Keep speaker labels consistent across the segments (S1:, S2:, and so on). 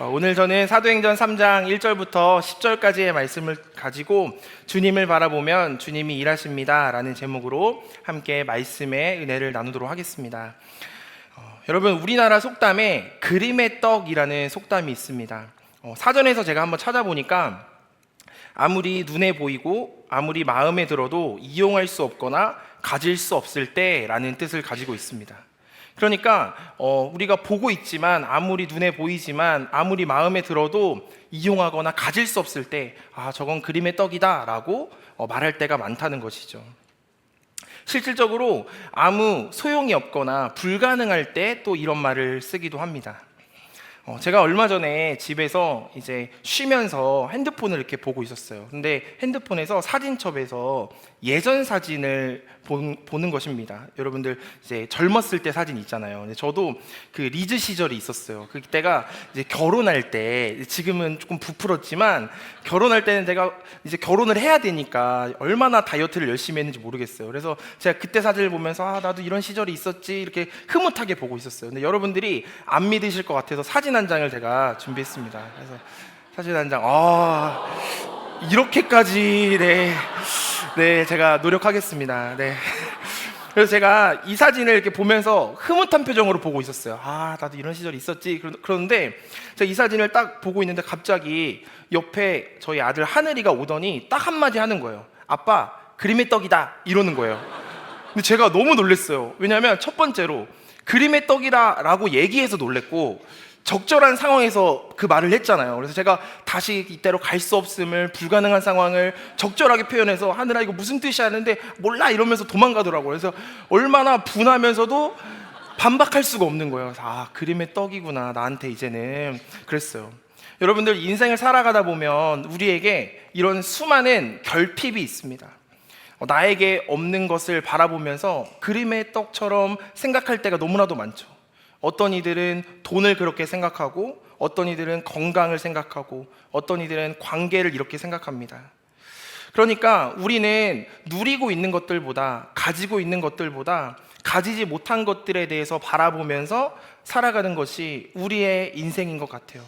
S1: 오늘 저는 사도행전 3장 1절부터 10절까지의 말씀을 가지고 주님을 바라보면 주님이 일하십니다 라는 제목으로 함께 말씀의 은혜를 나누도록 하겠습니다. 여러분, 우리나라 속담에 그림의 떡이라는 속담이 있습니다. 사전에서 제가 한번 찾아보니까 아무리 눈에 보이고 아무리 마음에 들어도 이용할 수 없거나 가질 수 없을 때라는 뜻을 가지고 있습니다. 그러니까 우리가 보고 있지만, 아무리 눈에 보이지만, 아무리 마음에 들어도 이용하거나 가질 수 없을 때 저건 그림의 떡이다 라고 말할 때가 많다는 것이죠. 실질적으로 아무 소용이 없거나 불가능할 때 또 이런 말을 쓰기도 합니다. 제가 얼마 전에 집에서 이제 쉬면서 핸드폰을 이렇게 보고 있었어요. 근데 핸드폰에서 사진첩에서 예전 사진을 보는 것입니다. 여러분들 이제 젊었을 때 사진 있잖아요. 근데 저도 그 리즈 시절이 있었어요. 그때가 이제 결혼할 때, 지금은 조금 부풀었지만 결혼할 때는 제가 이제 결혼을 해야 되니까 얼마나 다이어트를 열심히 했는지 모르겠어요. 그래서 제가 그때 사진을 보면서 나도 이런 시절이 있었지 이렇게 흐뭇하게 보고 있었어요. 근데 여러분들이 안 믿으실 것 같아서 사진 한 장을 제가 준비했습니다. 그래서 사진 한 장, 이렇게까지 네, 제가 노력하겠습니다. 네. 그래서 제가 이 사진을 이렇게 보면서 흐뭇한 표정으로 보고 있었어요. 나도 이런 시절이 있었지. 그런데 제가 이 사진을 딱 보고 있는데 갑자기 옆에 저희 아들 하늘이가 오더니 딱 한마디 하는 거예요. 아빠, 그림의 떡이다 이러는 거예요. 근데 제가 너무 놀랐어요. 왜냐하면 첫 번째로 그림의 떡이다 라고 얘기해서 놀랬고, 적절한 상황에서 그 말을 했잖아요. 그래서 제가 다시 이때로 갈 수 없음을, 불가능한 상황을 적절하게 표현해서 하늘아 이거 무슨 뜻이야 하는데 몰라 이러면서 도망가더라고요. 그래서 얼마나 분하면서도 반박할 수가 없는 거예요. 그림의 떡이구나 나한테 이제는, 그랬어요. 여러분들, 인생을 살아가다 보면 우리에게 이런 수많은 결핍이 있습니다. 나에게 없는 것을 바라보면서 그림의 떡처럼 생각할 때가 너무나도 많죠. 어떤 이들은 돈을 그렇게 생각하고, 어떤 이들은 건강을 생각하고, 어떤 이들은 관계를 이렇게 생각합니다. 그러니까 우리는 누리고 있는 것들보다, 가지고 있는 것들보다 가지지 못한 것들에 대해서 바라보면서 살아가는 것이 우리의 인생인 것 같아요.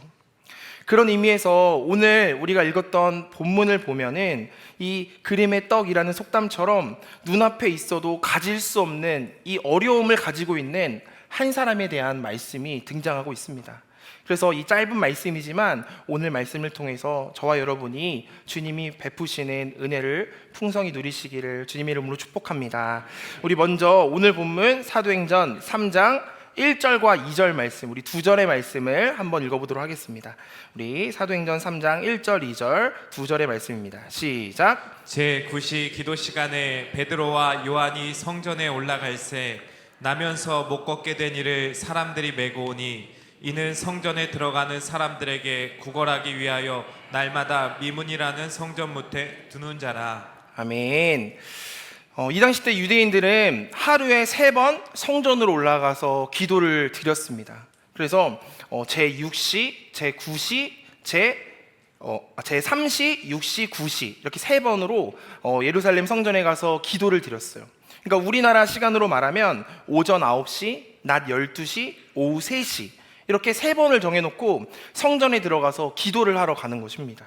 S1: 그런 의미에서 오늘 우리가 읽었던 본문을 보면은 이 그림의 떡이라는 속담처럼 눈앞에 있어도 가질 수 없는 이 어려움을 가지고 있는 한 사람에 대한 말씀이 등장하고 있습니다. 그래서 이 짧은 말씀이지만 오늘 말씀을 통해서 저와 여러분이 주님이 베푸시는 은혜를 풍성히 누리시기를 주님의 이름으로 축복합니다. 우리 먼저 오늘 본문 사도행전 3장 1절과 2절 말씀, 우리 두 절의 말씀을 한번 읽어보도록 하겠습니다. 우리 사도행전 3장 1절, 2절 두 절의 말씀입니다. 시작.
S2: 제9시 기도 시간에 베드로와 요한이 성전에 올라갈새 나면서 못 걷게 된 이를 사람들이 메고 오니 이는 성전에 들어가는 사람들에게 구걸하기 위하여 날마다 미문이라는 성전 못에 두는 자라.
S1: 아멘. 이 당시 때 유대인들은 하루에 3번 성전으로 올라가서 기도를 드렸습니다. 그래서 제6시, 제9시, 제3시, 6시, 9시 이렇게 3번으로 예루살렘 성전에 가서 기도를 드렸어요. 그러니까 우리나라 시간으로 말하면 오전 9시, 낮 12시, 오후 3시 이렇게 3번을 정해놓고 성전에 들어가서 기도를 하러 가는 것입니다.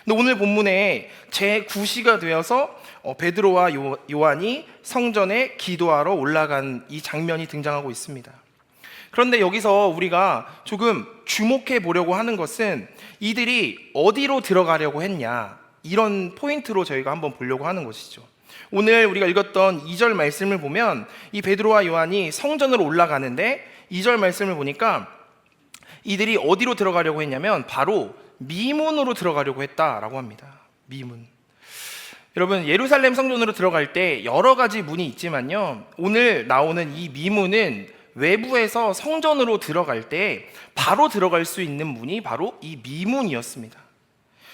S1: 근데 오늘 본문에 제9시가 되어서 베드로와 요한이 성전에 기도하러 올라간 이 장면이 등장하고 있습니다. 그런데 여기서 우리가 조금 주목해 보려고 하는 것은 이들이 어디로 들어가려고 했냐, 이런 포인트로 저희가 한번 보려고 하는 것이죠. 오늘 우리가 읽었던 2절 말씀을 보면 이 베드로와 요한이 성전으로 올라가는데 2절 말씀을 보니까 이들이 어디로 들어가려고 했냐면 바로 미문으로 들어가려고 했다라고 합니다. 미문. 여러분, 예루살렘 성전으로 들어갈 때 여러 가지 문이 있지만요, 오늘 나오는 이 미문은 외부에서 성전으로 들어갈 때 바로 들어갈 수 있는 문이 바로 이 미문이었습니다.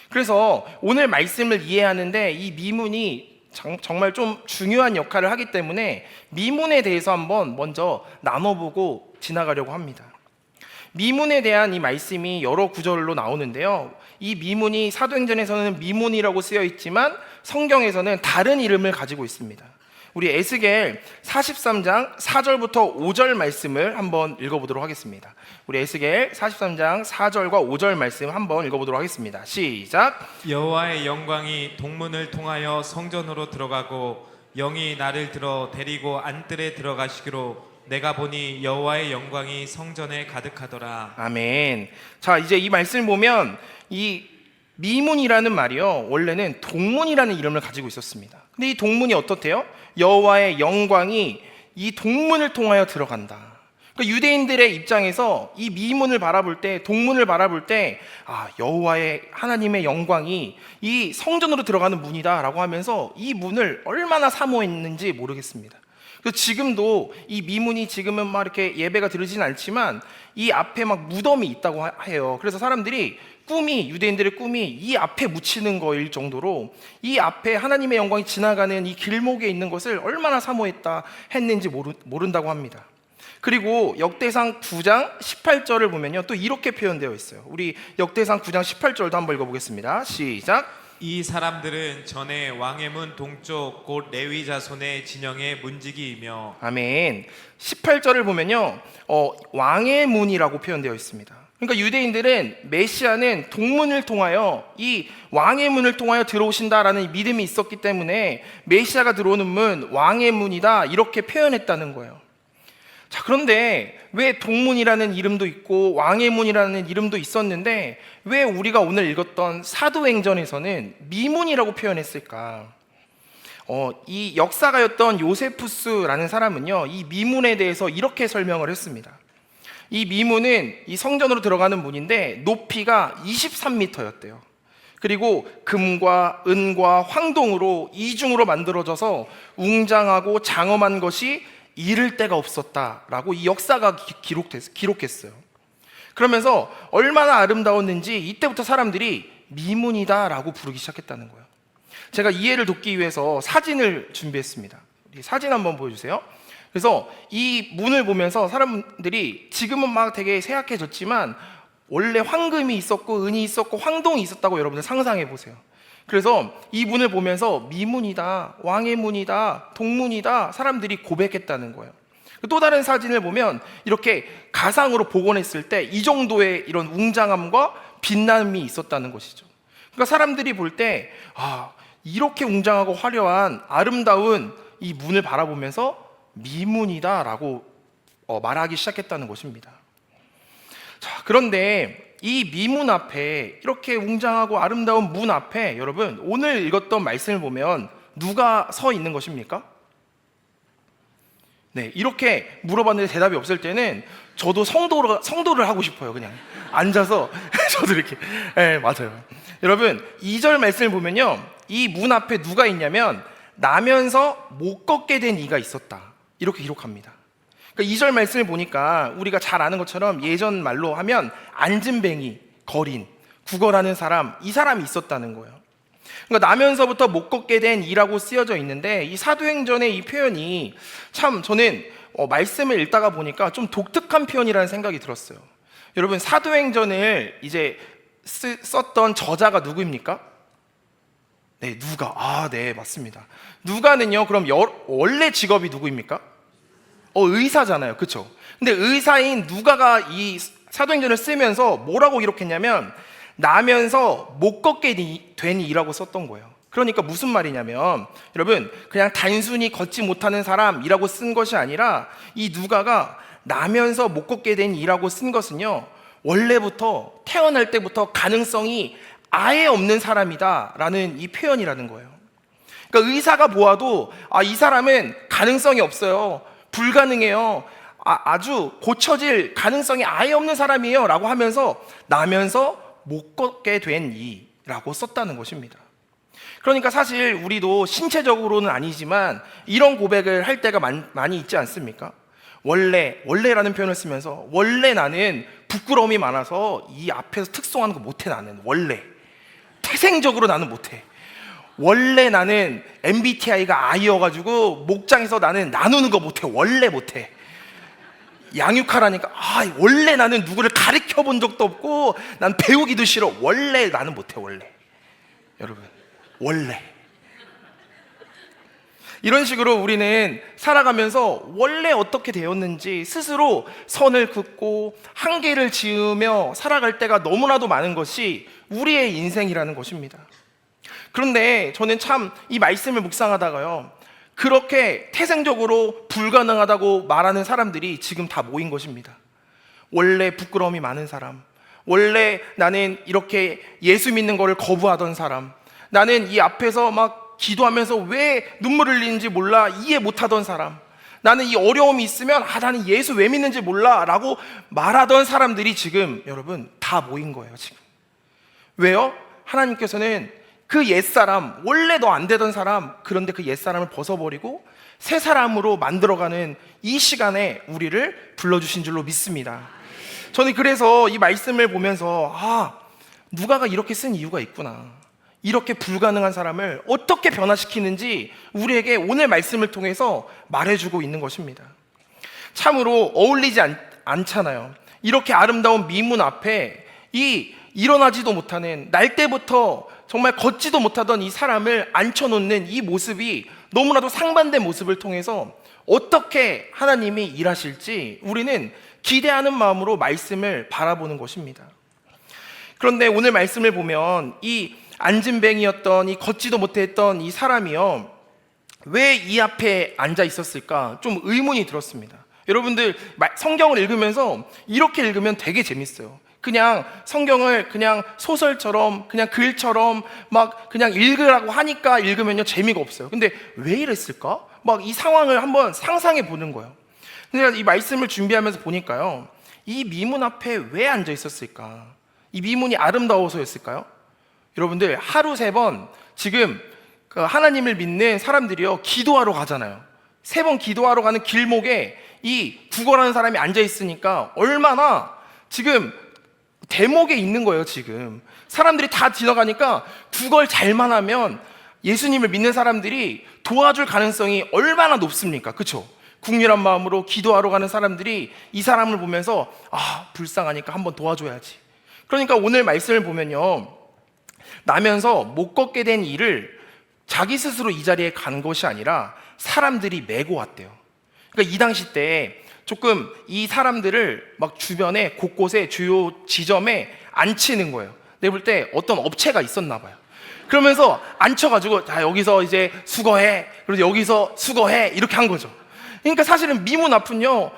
S1: 그래서 오늘 말씀을 이해하는데 이 미문이 정말 좀 중요한 역할을 하기 때문에 미문에 대해서 한번 먼저 나눠보고 지나가려고 합니다. 미문에 대한 이 말씀이 여러 구절로 나오는데요, 이 미문이 사도행전에서는 미문이라고 쓰여 있지만 성경에서는 다른 이름을 가지고 있습니다. 우리 에스겔 43장 4절부터 5절 말씀을 한번 읽어보도록 하겠습니다. 우리 에스겔 43장 4절과 5절 말씀 한번 읽어보도록 하겠습니다. 시작.
S2: 여호와의 영광이 동문을 통하여 성전으로 들어가고 영이 나를 들어 데리고 안뜰에 들어가시기로 내가 보니 여호와의 영광이 성전에 가득하더라.
S1: 아멘. 자, 이제 이 말씀을 보면 이 미문이라는 말이요, 원래는 동문이라는 이름을 가지고 있었습니다. 근데 이 동문이 어떻대요? 여호와의 영광이 이 동문을 통하여 들어간다. 그러니까 유대인들의 입장에서 이 미문을 바라볼 때, 동문을 바라볼 때, 여호와의 하나님의 영광이 이 성전으로 들어가는 문이다라고 하면서 이 문을 얼마나 사모했는지 모르겠습니다. 그래서 지금도 이 미문이 지금은 막 이렇게 예배가 드리진 않지만 이 앞에 막 무덤이 있다고 해요. 그래서 사람들이 유대인들의 꿈이 이 앞에 묻히는 거일 정도로 이 앞에 하나님의 영광이 지나가는 이 길목에 있는 것을 얼마나 사모했다 했는지 모른다고 합니다. 그리고 역대상 9장 18절을 보면요, 또 이렇게 표현되어 있어요. 우리 역대상 9장 18절도 한번 읽어보겠습니다. 시작.
S2: 이 사람들은 전에 왕의 문 동쪽 곧 레위 자손의 진영의 문지기이며.
S1: 아멘. 18절을 보면요, 왕의 문이라고 표현되어 있습니다. 그러니까 유대인들은 메시아는 동문을 통하여 이 왕의 문을 통하여 들어오신다라는 믿음이 있었기 때문에 메시아가 들어오는 문, 왕의 문이다 이렇게 표현했다는 거예요. 자, 그런데 왜 동문이라는 이름도 있고 왕의 문이라는 이름도 있었는데 왜 우리가 오늘 읽었던 사도행전에서는 미문이라고 표현했을까? 이 역사가였던 요세푸스라는 사람은요, 이 미문에 대해서 이렇게 설명을 했습니다. 이 미문은 이 성전으로 들어가는 문인데 높이가 23m였대요. 그리고 금과 은과 황동으로 이중으로 만들어져서 웅장하고 장엄한 것이 이를 데가 없었다라고 이 역사가 기록했어요. 그러면서 얼마나 아름다웠는지 이때부터 사람들이 미문이다라고 부르기 시작했다는 거예요. 제가 이해를 돕기 위해서 사진을 준비했습니다. 사진 한번 보여주세요. 그래서 이 문을 보면서 사람들이 지금은 막 되게 세약해졌지만 원래 황금이 있었고 은이 있었고 황동이 있었다고 여러분들 상상해 보세요. 그래서 이 문을 보면서 미문이다, 왕의 문이다, 동문이다 사람들이 고백했다는 거예요. 또 다른 사진을 보면 이렇게 가상으로 복원했을 때 이 정도의 이런 웅장함과 빛남이 있었다는 것이죠. 그러니까 사람들이 볼 때 이렇게 웅장하고 화려한 아름다운 이 문을 바라보면서 미문이다라고 말하기 시작했다는 것입니다. 자, 그런데 이 미문 앞에, 이렇게 웅장하고 아름다운 문 앞에 여러분 오늘 읽었던 말씀을 보면 누가 서 있는 것입니까? 네, 이렇게 물어봤는데 대답이 없을 때는 저도 성도를 하고 싶어요. 그냥 앉아서 저도 이렇게. 네, 맞아요. 여러분 2절 말씀을 보면요, 이 문 앞에 누가 있냐면 나면서 못 걷게 된 이가 있었다 이렇게 기록합니다. 그러니까 2절 말씀을 보니까 우리가 잘 아는 것처럼 예전 말로 하면 앉은뱅이, 거린, 구걸하는 사람, 이 사람이 있었다는 거예요. 그러니까 나면서부터 못 걷게 된 이라고 쓰여져 있는데 이 사도행전의 이 표현이 참 저는 말씀을 읽다가 보니까 좀 독특한 표현이라는 생각이 들었어요. 여러분 사도행전을 이제 썼던 저자가 누구입니까? 네, 누가. 네, 맞습니다. 누가는요, 그럼 원래 직업이 누구입니까? 의사잖아요. 그렇죠? 근데 의사인 누가가 이 사도행전을 쓰면서 뭐라고 기록했냐면 나면서 못 걷게 된 이라고 썼던 거예요. 그러니까 무슨 말이냐면 여러분 그냥 단순히 걷지 못하는 사람이라고 쓴 것이 아니라 이 누가가 나면서 못 걷게 된 이라고 쓴 것은요, 원래부터 태어날 때부터 가능성이 아예 없는 사람이다라는 이 표현이라는 거예요. 그러니까 의사가 보아도 이 사람은 가능성이 없어요, 불가능해요, 아주 고쳐질 가능성이 아예 없는 사람이에요 라고 하면서 나면서 못 걷게 된 이라고 썼다는 것입니다. 그러니까 사실 우리도 신체적으로는 아니지만 이런 고백을 할 때가 많이 있지 않습니까? 원래라는 표현을 쓰면서 원래 나는 부끄러움이 많아서 이 앞에서 특송하는 거 못해. 나는 원래 태생적으로 나는 못해. 원래 나는 MBTI가 I여가지고 목장에서 나는 나누는 거 못해. 원래 못해. 양육하라니까 원래 나는 누구를 가르쳐 본 적도 없고 난 배우기도 싫어. 원래 나는 못해. 원래. 여러분 원래. 이런 식으로 우리는 살아가면서 원래 어떻게 되었는지 스스로 선을 긋고 한계를 지으며 살아갈 때가 너무나도 많은 것이 우리의 인생이라는 것입니다. 그런데 저는 참 이 말씀을 묵상하다가요, 그렇게 태생적으로 불가능하다고 말하는 사람들이 지금 다 모인 것입니다. 원래 부끄러움이 많은 사람, 원래 나는 이렇게 예수 믿는 거를 거부하던 사람, 나는 이 앞에서 막 기도하면서 왜 눈물 흘리는지 몰라 이해 못하던 사람, 나는 이 어려움이 있으면 나는 예수 왜 믿는지 몰라 라고 말하던 사람들이 지금 여러분 다 모인 거예요. 지금 왜요? 하나님께서는 그 옛사람, 원래 너 안 되던 사람, 그런데 그 옛사람을 벗어버리고 새 사람으로 만들어가는 이 시간에 우리를 불러주신 줄로 믿습니다. 저는 그래서 이 말씀을 보면서 누가가 이렇게 쓴 이유가 있구나, 이렇게 불가능한 사람을 어떻게 변화시키는지 우리에게 오늘 말씀을 통해서 말해주고 있는 것입니다. 참으로 어울리지 않잖아요. 이렇게 아름다운 미문 앞에 이 일어나지도 못하는, 날 때부터 정말 걷지도 못하던 이 사람을 앉혀놓는 이 모습이 너무나도 상반된 모습을 통해서 어떻게 하나님이 일하실지 우리는 기대하는 마음으로 말씀을 바라보는 것입니다. 그런데 오늘 말씀을 보면 이 안진뱅이였던, 이 걷지도 못했던 이 사람이요, 왜 이 앞에 앉아 있었을까 좀 의문이 들었습니다. 여러분들 성경을 읽으면서 이렇게 읽으면 되게 재밌어요. 그냥 성경을 그냥 소설처럼, 그냥 글처럼 막 그냥 읽으라고 하니까 읽으면요 재미가 없어요. 근데 왜 이랬을까? 막 이 상황을 한번 상상해 보는 거예요. 근데 이 말씀을 준비하면서 보니까요, 이 미문 앞에 왜 앉아 있었을까? 이 미문이 아름다워서였을까요? 여러분들 하루 3번 지금 그 하나님을 믿는 사람들이요 기도하러 가잖아요. 3번 기도하러 가는 길목에 이 구걸하는 사람이 앉아 있으니까 얼마나 지금 대목에 있는 거예요. 지금 사람들이 다 지나가니까 구걸 잘만 하면 예수님을 믿는 사람들이 도와줄 가능성이 얼마나 높습니까? 그렇죠? 국률한 마음으로 기도하러 가는 사람들이 이 사람을 보면서 불쌍하니까 한번 도와줘야지. 그러니까 오늘 말씀을 보면요, 나면서 못 걷게 된 이를 자기 스스로 이 자리에 간 것이 아니라 사람들이 메고 왔대요. 그러니까 이 당시 때 조금 이 사람들을 막 주변에 곳곳에 주요 지점에 앉히는 거예요. 내가 볼 때 어떤 업체가 있었나 봐요. 그러면서 앉혀가지고 자 여기서 이제 수거해, 그리고 여기서 수거해, 이렇게 한 거죠. 그러니까 사실은 미문 앞은요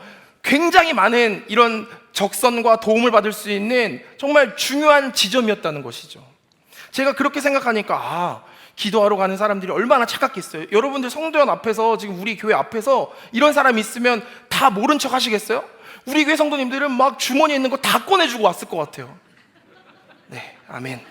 S1: 굉장히 많은 이런 적선과 도움을 받을 수 있는 정말 중요한 지점이었다는 것이죠. 제가 그렇게 생각하니까 기도하러 가는 사람들이 얼마나 착각했어요. 여러분들 성도연 앞에서, 지금 우리 교회 앞에서 이런 사람이 있으면 다 모른 척 하시겠어요? 우리 교회 성도님들은 막 주머니에 있는 거 다 꺼내주고 왔을 것 같아요. 네, 아멘.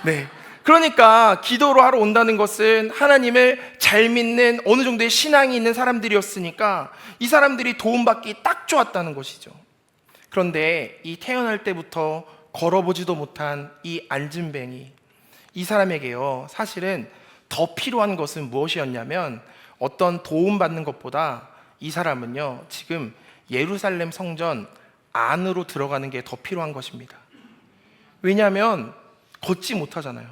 S1: 네, 그러니까 기도로 하러 온다는 것은 하나님을 잘 믿는 어느 정도의 신앙이 있는 사람들이었으니까 이 사람들이 도움받기 딱 좋았다는 것이죠. 그런데 이 태어날 때부터 걸어보지도 못한 이 안진뱅이, 이 사람에게요 사실은 더 필요한 것은 무엇이었냐면, 어떤 도움받는 것보다 이 사람은요 지금 예루살렘 성전 안으로 들어가는 게 더 필요한 것입니다. 왜냐하면 걷지 못하잖아요.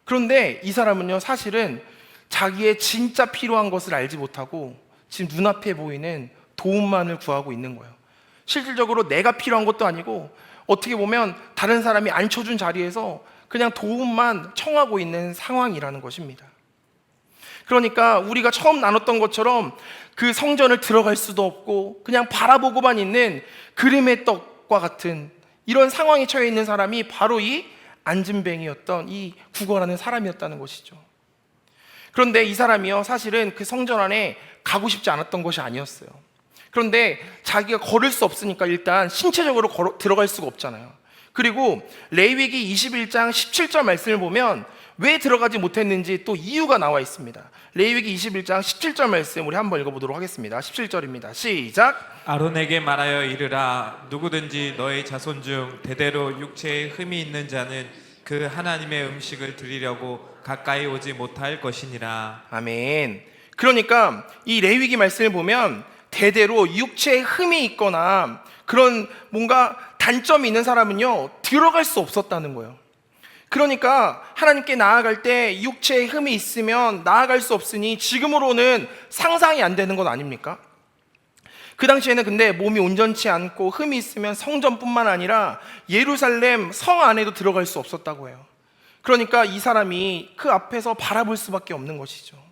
S1: 그런데 이 사람은요 사실은 자기의 진짜 필요한 것을 알지 못하고 지금 눈앞에 보이는 도움만을 구하고 있는 거예요. 실질적으로 내가 필요한 것도 아니고 어떻게 보면 다른 사람이 앉혀준 자리에서 그냥 도움만 청하고 있는 상황이라는 것입니다. 그러니까 우리가 처음 나눴던 것처럼 그 성전을 들어갈 수도 없고 그냥 바라보고만 있는 그림의 떡과 같은 이런 상황에 처해 있는 사람이 바로 이 안진뱅이였던, 이 구걸하는 사람이었다는 것이죠. 그런데 이 사람이요 사실은 그 성전 안에 가고 싶지 않았던 것이 아니었어요. 그런데 자기가 걸을 수 없으니까 일단 신체적으로 들어갈 수가 없잖아요. 그리고 레위기 21장 17절 말씀을 보면 왜 들어가지 못했는지 또 이유가 나와 있습니다. 레위기 21장 17절 말씀 우리 한번 읽어보도록 하겠습니다. 17절입니다. 시작.
S2: 아론에게 말하여 이르라, 누구든지 너의 자손 중 대대로 육체에 흠이 있는 자는 그 하나님의 음식을 드리려고 가까이 오지 못할 것이니라.
S1: 아멘. 그러니까 이 레위기 말씀을 보면 대대로 육체에 흠이 있거나 그런 뭔가 단점이 있는 사람은요 들어갈 수 없었다는 거예요. 그러니까 하나님께 나아갈 때 육체의 흠이 있으면 나아갈 수 없으니 지금으로는 상상이 안 되는 것 아닙니까? 그 당시에는 근데 몸이 온전치 않고 흠이 있으면 성전뿐만 아니라 예루살렘 성 안에도 들어갈 수 없었다고 해요. 그러니까 이 사람이 그 앞에서 바라볼 수밖에 없는 것이죠.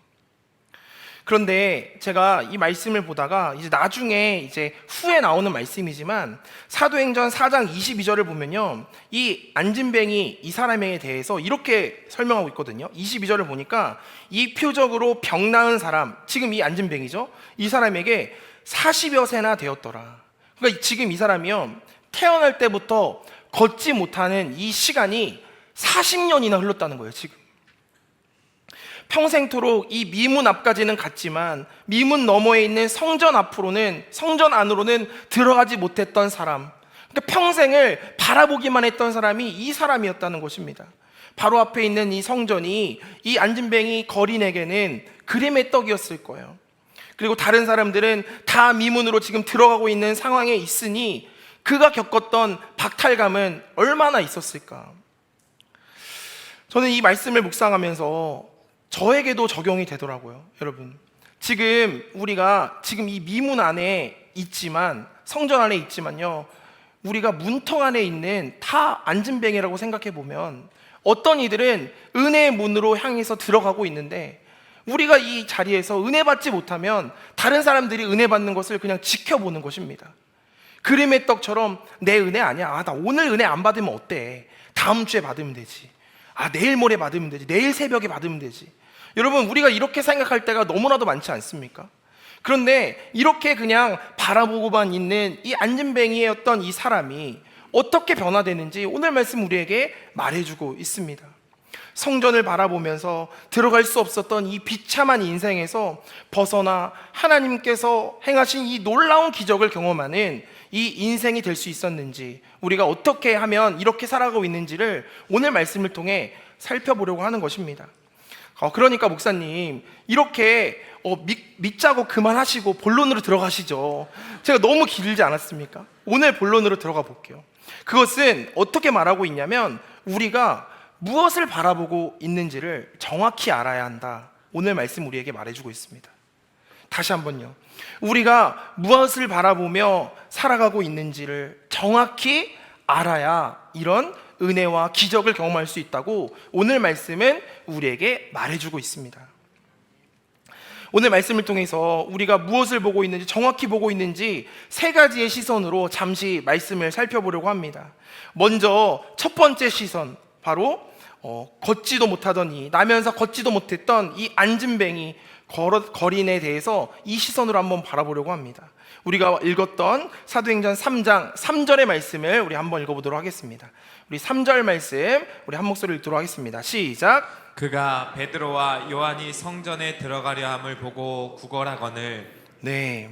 S1: 그런데 제가 이 말씀을 보다가 이제 나중에 이제 후에 나오는 말씀이지만 사도행전 4장 22절을 보면요, 이 안진뱅이 이 사람에 대해서 이렇게 설명하고 있거든요. 22절을 보니까 이 표적으로 병 나은 사람, 지금 이 안진뱅이죠, 이 사람에게 40여 세나 되었더라. 그러니까 지금 이 사람이요, 태어날 때부터 걷지 못하는 이 시간이 40년이나 흘렀다는 거예요. 지금 평생토록 이 미문 앞까지는 갔지만 미문 너머에 있는 성전 안으로는 들어가지 못했던 사람, 그러니까 평생을 바라보기만 했던 사람이 이 사람이었다는 것입니다. 바로 앞에 있는 이 성전이 이 안진뱅이 거린에게는 그림의 떡이었을 거예요. 그리고 다른 사람들은 다 미문으로 지금 들어가고 있는 상황에 있으니 그가 겪었던 박탈감은 얼마나 있었을까. 저는 이 말씀을 묵상하면서 저에게도 적용이 되더라고요. 여러분, 지금 우리가 지금 이 미문 안에 있지만, 성전 안에 있지만요, 우리가 문턱 안에 있는 다 안진뱅이라고 생각해 보면 어떤 이들은 은혜의 문으로 향해서 들어가고 있는데, 우리가 이 자리에서 은혜 받지 못하면 다른 사람들이 은혜 받는 것을 그냥 지켜보는 것입니다. 그림의 떡처럼 내 은혜 아니야, 나 오늘 은혜 안 받으면 어때, 다음 주에 받으면 되지, 내일 모레 받으면 되지, 내일 새벽에 받으면 되지. 여러분, 우리가 이렇게 생각할 때가 너무나도 많지 않습니까? 그런데 이렇게 그냥 바라보고만 있는 이 안진뱅이였던 이 사람이 어떻게 변화되는지 오늘 말씀 우리에게 말해주고 있습니다. 성전을 바라보면서 들어갈 수 없었던 이 비참한 인생에서 벗어나 하나님께서 행하신 이 놀라운 기적을 경험하는 이 인생이 될 수 있었는지, 우리가 어떻게 하면 이렇게 살아가고 있는지를 오늘 말씀을 통해 살펴보려고 하는 것입니다. 그러니까 목사님, 이렇게 믿자고 그만하시고 본론으로 들어가시죠. 제가 너무 길지 않았습니까? 오늘 본론으로 들어가 볼게요. 그것은 어떻게 말하고 있냐면, 우리가 무엇을 바라보고 있는지를 정확히 알아야 한다. 오늘 말씀 우리에게 말해주고 있습니다. 다시 한번요, 우리가 무엇을 바라보며 살아가고 있는지를 정확히 알아야 이런 은혜와 기적을 경험할 수 있다고 오늘 말씀은 우리에게 말해주고 있습니다. 오늘 말씀을 통해서 우리가 무엇을 보고 있는지, 정확히 보고 있는지 세 가지의 시선으로 잠시 말씀을 살펴보려고 합니다. 먼저 첫 번째 시선, 바로 걷지도 못하더니, 나면서 걷지도 못했던 이 안진뱅이 거린에 대해서 이 시선으로 한번 바라보려고 합니다. 우리가 읽었던 사도행전 3장 3절의 말씀을 우리 한번 읽어보도록 하겠습니다. 우리 3절 말씀 우리 한 목소리를 읽도록 하겠습니다. 시작.
S2: 그가 베드로와 요한이 성전에 들어가려 함을 보고 구걸하거늘.
S1: 네,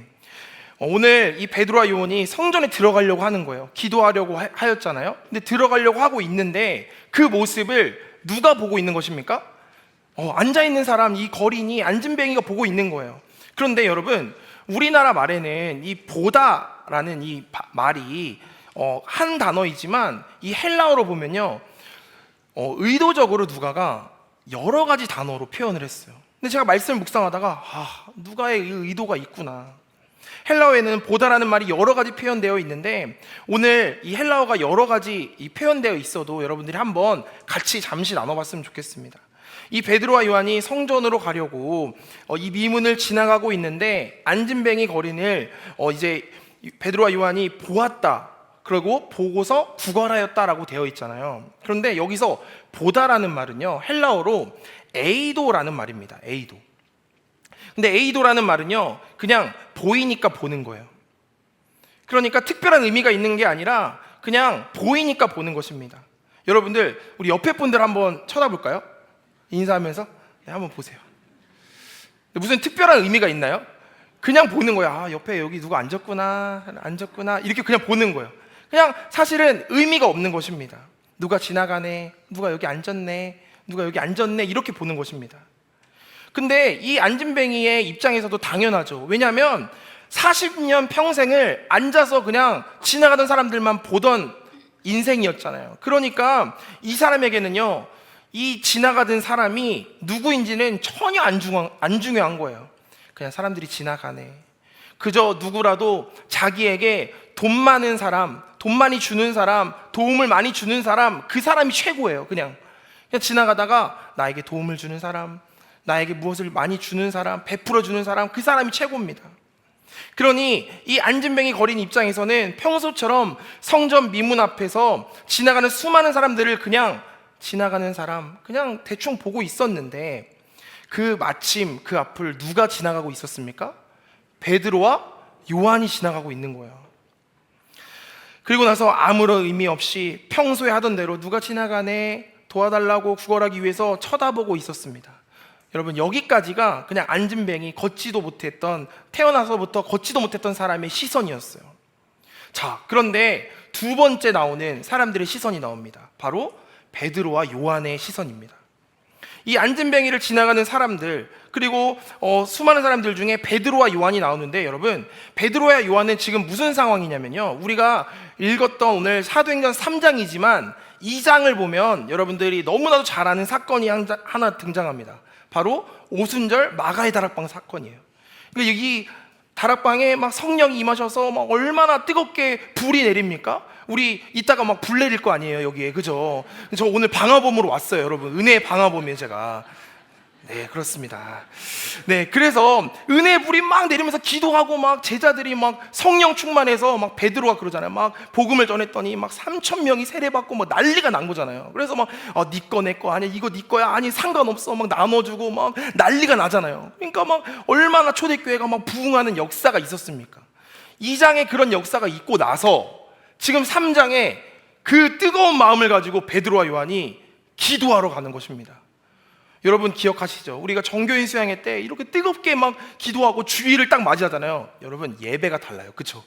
S1: 오늘 이 베드로와 요한이 성전에 들어가려고 하는 거예요. 기도하려고 하였잖아요. 근데 들어가려고 하고 있는데 그 모습을 누가 보고 있는 것입니까? 앉아있는 사람, 이 거린이, 안진뱅이가 보고 있는 거예요. 그런데 여러분, 우리나라 말에는 이 보다라는 이 말이 한 단어이지만 이 헬라어로 보면요, 의도적으로 누가가 여러 가지 단어로 표현을 했어요. 근데 제가 말씀을 묵상하다가 누가의 의도가 있구나. 헬라어에는 보다라는 말이 여러 가지 표현되어 있는데, 오늘 이 헬라어가 여러 가지 표현되어 있어도 여러분들이 한번 같이 잠시 나눠봤으면 좋겠습니다. 이 베드로와 요한이 성전으로 가려고 이 미문을 지나가고 있는데, 안진뱅이 거린을 이제 베드로와 요한이 보았다, 그리고 보고서 구걸하였다라고 되어 있잖아요. 그런데 여기서 보다라는 말은요, 헬라어로 에이도라는 말입니다. 에이도. 근데 에이도라는 말은요, 그냥 보이니까 보는 거예요. 그러니까 특별한 의미가 있는 게 아니라 그냥 보이니까 보는 것입니다. 여러분들, 우리 옆에 분들 한번 쳐다볼까요? 인사하면서 한번 보세요. 무슨 특별한 의미가 있나요? 그냥 보는 거야. 옆에 여기 누가 앉았구나 이렇게 그냥 보는 거예요. 그냥 사실은 의미가 없는 것입니다. 누가 지나가네, 누가 여기 앉았네, 누가 여기 앉았네, 이렇게 보는 것입니다. 근데 이 안진뱅이의 입장에서도 당연하죠. 왜냐하면 40년 평생을 앉아서 그냥 지나가던 사람들만 보던 인생이었잖아요. 그러니까 이 사람에게는요, 이 지나가던 사람이 누구인지는 전혀 안 중요한 거예요. 그냥 사람들이 지나가네. 그저 누구라도 자기에게 돈 많은 사람, 돈 많이 주는 사람, 도움을 많이 주는 사람, 그 사람이 최고예요. 그냥 지나가다가 나에게 도움을 주는 사람, 나에게 무엇을 많이 주는 사람, 베풀어 주는 사람, 그 사람이 최고입니다. 그러니 이 안진뱅이 거린 입장에서는 평소처럼 성전 미문 앞에서 지나가는 수많은 사람들을 그냥 지나가는 사람, 그냥 대충 보고 있었는데, 마침 그 앞을 누가 지나가고 있었습니까? 베드로와 요한이 지나가고 있는 거예요. 그리고 나서 아무런 의미 없이 평소에 하던 대로 누가 지나가네, 도와달라고 구걸하기 위해서 쳐다보고 있었습니다. 여러분, 여기까지가 그냥 안진뱅이, 태어나서부터 걷지도 못했던 사람의 시선이었어요. 자, 그런데 두 번째 나오는 사람들의 시선이 나옵니다. 바로 베드로와 요한의 시선입니다. 이 안진뱅이를 지나가는 사람들, 그리고 수많은 사람들 중에 베드로와 요한이 나오는데, 여러분, 베드로와 요한은 지금 무슨 상황이냐면요, 우리가 읽었던 오늘 사도행전 3장이지만 2장을 보면 여러분들이 너무나도 잘 아는 사건이 하나 등장합니다. 바로 오순절 마가의 다락방 사건이에요. 그러니까 여기 다락방에 막 성령이 임하셔서 막 얼마나 뜨겁게 불이 내립니까? 우리 이따가 막 불 내릴 거 아니에요, 여기에. 그죠? 저 오늘 방화범으로 왔어요, 여러분. 은혜의 방화범이에요, 제가. 네, 그렇습니다. 네, 그래서 은혜의 불이 막 내리면서 기도하고 막 제자들이 막 성령 충만해서 막 베드로가 그러잖아요. 막 복음을 전했더니 막 3,000명이 세례받고 막 난리가 난 거잖아요. 그래서 막 네 거 내 거 아니, 이거 네 거야 아니, 상관없어 막 나눠주고 막 난리가 나잖아요. 그러니까 막 얼마나 초대교회가 막 부흥하는 역사가 있었습니까? 2장에 그런 역사가 있고 나서 지금 3장에 그 뜨거운 마음을 가지고 베드로와 요한이 기도하러 가는 것입니다. 여러분 기억하시죠? 우리가 정교인 수양회 때 이렇게 뜨겁게 막 기도하고 주일을 딱 맞이하잖아요. 여러분, 예배가 달라요. 그쵸?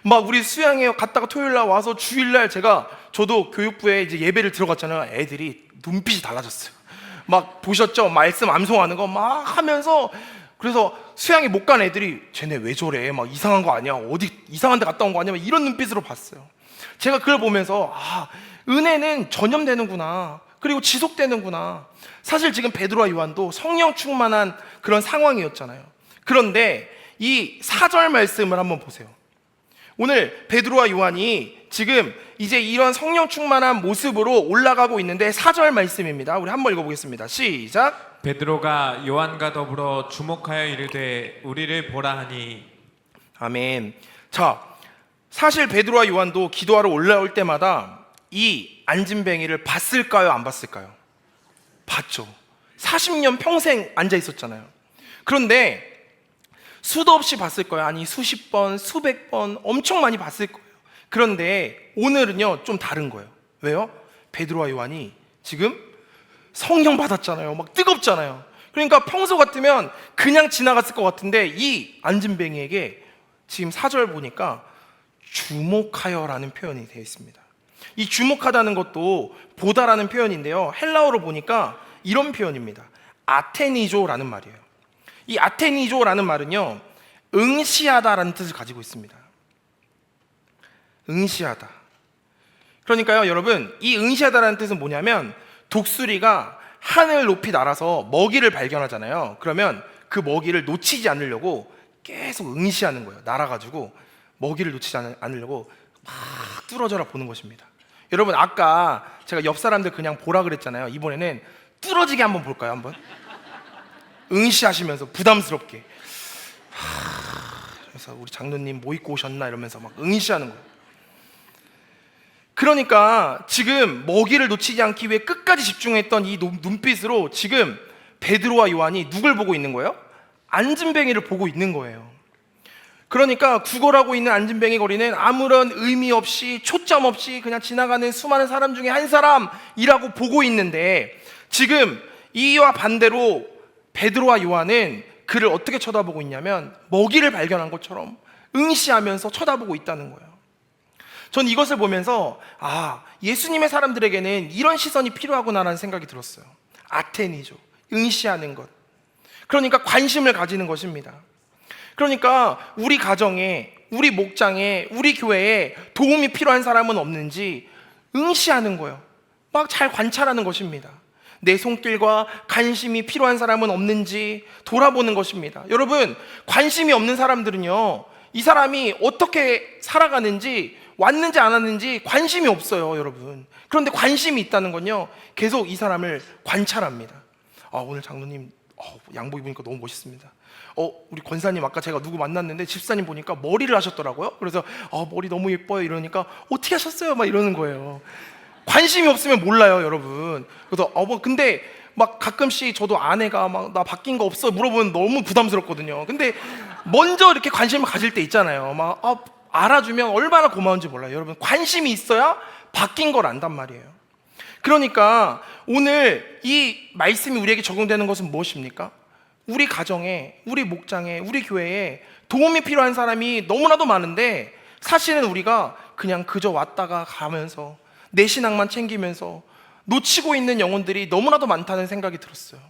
S1: 막 우리 수양회 갔다가 토요일날 와서 주일날 저도 교육부에 이제 예배를 들어갔잖아요. 애들이 눈빛이 달라졌어요. 막 보셨죠? 말씀 암송하는 거 막 하면서, 그래서 수양회 못 간 애들이 쟤네 왜 저래? 막 이상한 거 아니야? 어디 이상한 데 갔다 온 거 아니야? 막 이런 눈빛으로 봤어요. 제가 그걸 보면서 은혜는 전염되는구나. 그리고 지속되는구나. 사실 지금 베드로와 요한도 성령 충만한 그런 상황이었잖아요. 그런데 이 4절 말씀을 한번 보세요. 오늘 베드로와 요한이 지금 이제 이런 성령 충만한 모습으로 올라가고 있는데 4절 말씀입니다. 우리 한번 읽어보겠습니다. 시작.
S2: 베드로가 요한과 더불어 주목하여 이르되 우리를 보라 하니.
S1: 아멘. 자, 사실 베드로와 요한도 기도하러 올라올 때마다 이 안진뱅이를 봤을까요? 안 봤을까요? 봤죠. 40년 평생 앉아 있었잖아요. 그런데 수도 없이 봤을 거예요. 아니, 수십 번, 수백 번, 엄청 많이 봤을 거예요. 그런데 오늘은요, 좀 다른 거예요. 왜요? 베드로와 요한이 지금 성령 받았잖아요. 막 뜨겁잖아요. 그러니까 평소 같으면 그냥 지나갔을 것 같은데 이 안진뱅이에게 지금 4절 보니까 주목하여라는 표현이 되어 있습니다. 이 주목하다는 것도 보다라는 표현인데요, 헬라어로 보니까 이런 표현입니다. 아테니조라는 말이에요. 이 아테니조라는 말은요, 응시하다라는 뜻을 가지고 있습니다. 응시하다. 그러니까요, 여러분, 이 응시하다라는 뜻은 뭐냐면, 독수리가 하늘 높이 날아서 먹이를 발견하잖아요. 그러면 그 먹이를 놓치지 않으려고 계속 응시하는 거예요. 날아가지고 먹이를 놓치지 않으려고 막 뚫어져라 보는 것입니다. 여러분, 아까 제가 옆 사람들 그냥 보라 그랬잖아요. 이번에는 뚫어지게 한번 볼까요? 한번 응시하시면서 부담스럽게. 그래서 우리 장로님 뭐 입고 오셨나 이러면서 막 응시하는 거예요. 그러니까 지금 먹이를 놓치지 않기 위해 끝까지 집중했던 이 눈빛으로 지금 베드로와 요한이 누굴 보고 있는 거예요? 안진뱅이를 보고 있는 거예요. 그러니까 구걸하고 있는 안진뱅이 거리는 아무런 의미 없이, 초점 없이 그냥 지나가는 수많은 사람 중에 한 사람이라고 보고 있는데, 지금 이와 반대로 베드로와 요한은 그를 어떻게 쳐다보고 있냐면 먹이를 발견한 것처럼 응시하면서 쳐다보고 있다는 거예요. 전 이것을 보면서 예수님의 사람들에게는 이런 시선이 필요하구나라는 생각이 들었어요. 아테니죠. 응시하는 것. 그러니까 관심을 가지는 것입니다. 그러니까 우리 가정에, 우리 목장에, 우리 교회에 도움이 필요한 사람은 없는지, 응시하는 거예요. 막 잘 관찰하는 것입니다. 내 손길과 관심이 필요한 사람은 없는지 돌아보는 것입니다. 여러분, 관심이 없는 사람들은요, 이 사람이 어떻게 살아가는지, 왔는지 안 왔는지 관심이 없어요, 여러분. 그런데 관심이 있다는 건요, 계속 이 사람을 관찰합니다. 오늘 장로님 양복 입으니까 너무 멋있습니다. 우리 권사님 아까 제가 누구 만났는데 집사님 보니까 머리를 하셨더라고요. 그래서 머리 너무 예뻐요 이러니까 어떻게 하셨어요? 막 이러는 거예요. 관심이 없으면 몰라요, 여러분. 그래서 근데 막 가끔씩 저도 아내가 막 나 바뀐 거 없어 물어보면 너무 부담스럽거든요. 근데 먼저 이렇게 관심을 가질 때 있잖아요. 막 알아주면 얼마나 고마운지 몰라요. 여러분, 관심이 있어야 바뀐 걸 안단 말이에요. 그러니까 오늘 이 말씀이 우리에게 적용되는 것은 무엇입니까? 우리 가정에, 우리 목장에, 우리 교회에 도움이 필요한 사람이 너무나도 많은데 사실은 우리가 그냥 그저 왔다가 가면서 내 신앙만 챙기면서 놓치고 있는 영혼들이 너무나도 많다는 생각이 들었어요.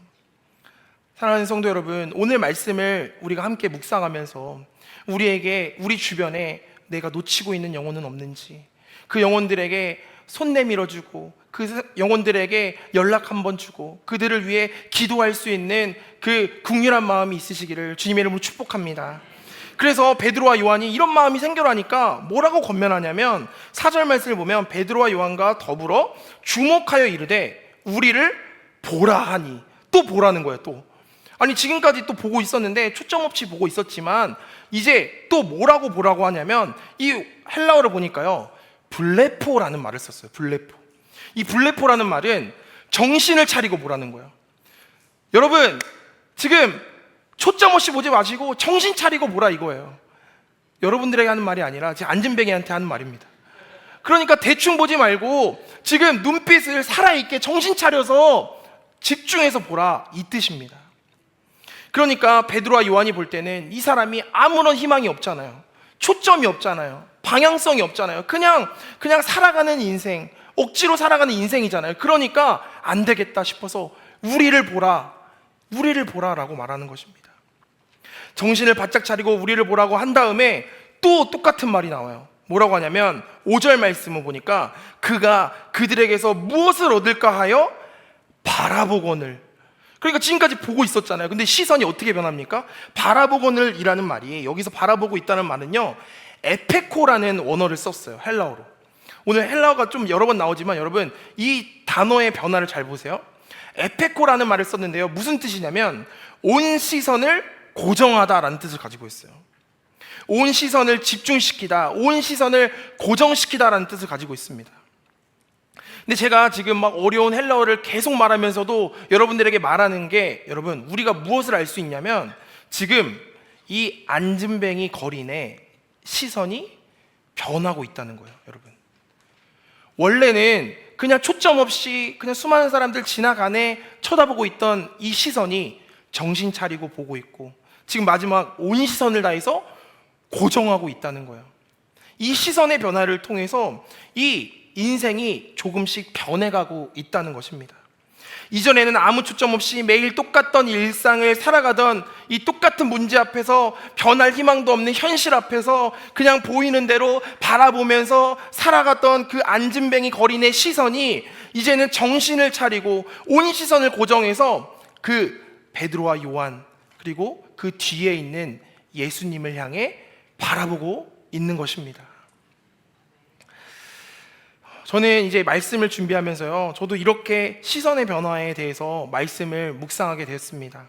S1: 사랑하는 성도 여러분, 오늘 말씀을 우리가 함께 묵상하면서 우리에게, 우리 주변에 내가 놓치고 있는 영혼은 없는지, 그 영혼들에게 손 내밀어주고 그 영혼들에게 연락 한번 주고 그들을 위해 기도할 수 있는 그 긍휼한 마음이 있으시기를 주님의 이름으로 축복합니다. 그래서 베드로와 요한이 이런 마음이 생겨나니까 뭐라고 권면하냐면 4절 말씀을 보면 베드로와 요한과 더불어 주목하여 이르되 우리를 보라 하니, 또 보라는 거예요. 또 아니, 지금까지 또 보고 있었는데 초점 없이 보고 있었지만 이제 또 뭐라고 보라고 하냐면 이 헬라어를 보니까요, 블레포라는 말을 썼어요. 블레포. 이 블레포라는 말은 정신을 차리고 보라는 거예요. 여러분, 지금 초점 없이 보지 마시고 정신 차리고 보라 이거예요. 여러분들에게 하는 말이 아니라 제 안진뱅이한테 하는 말입니다. 그러니까 대충 보지 말고 지금 눈빛을 살아있게 정신 차려서 집중해서 보라, 이 뜻입니다. 그러니까 베드로와 요한이 볼 때는 이 사람이 아무런 희망이 없잖아요. 초점이 없잖아요. 방향성이 없잖아요. 그냥 살아가는 인생, 억지로 살아가는 인생이잖아요. 그러니까 안 되겠다 싶어서 우리를 보라라고 말하는 것입니다. 정신을 바짝 차리고 우리를 보라고 한 다음에 또 똑같은 말이 나와요. 뭐라고 하냐면 5절 말씀을 보니까 그가 그들에게서 무엇을 얻을까 하여 바라보거늘. 그러니까 지금까지 보고 있었잖아요. 근데 시선이 어떻게 변합니까? 바라보거늘 이라는 말이, 여기서 바라보고 있다는 말은요, 에페코라는 원어를 썼어요. 헬라어로. 오늘 헬라어가 좀 여러 번 나오지만 여러분, 이 단어의 변화를 잘 보세요. 에페코라는 말을 썼는데요, 무슨 뜻이냐면 온 시선을 고정하다라는 뜻을 가지고 있어요. 온 시선을 집중시키다, 온 시선을 고정시키다라는 뜻을 가지고 있습니다. 근데 제가 지금 막 어려운 헬라어를 계속 말하면서도 여러분들에게 말하는 게, 여러분, 우리가 무엇을 알 수 있냐면 지금 이 안진뱅이 거린의 시선이 변하고 있다는 거예요. 여러분, 원래는 그냥 초점 없이 그냥 수많은 사람들 지나가네 쳐다보고 있던 이 시선이 정신 차리고 보고 있고 지금 마지막 온 시선을 다해서 고정하고 있다는 거예요. 이 시선의 변화를 통해서 이 인생이 조금씩 변해가고 있다는 것입니다. 이전에는 아무 초점 없이 매일 똑같던 일상을 살아가던 이 똑같은 문제 앞에서 변할 희망도 없는 현실 앞에서 그냥 보이는 대로 바라보면서 살아갔던 그 안진뱅이 거린의 시선이 이제는 정신을 차리고 온 시선을 고정해서 그 베드로와 요한 그리고 그 뒤에 있는 예수님을 향해 바라보고 있는 것입니다. 저는 이제 말씀을 준비하면서요, 저도 이렇게 시선의 변화에 대해서 말씀을 묵상하게 되었습니다.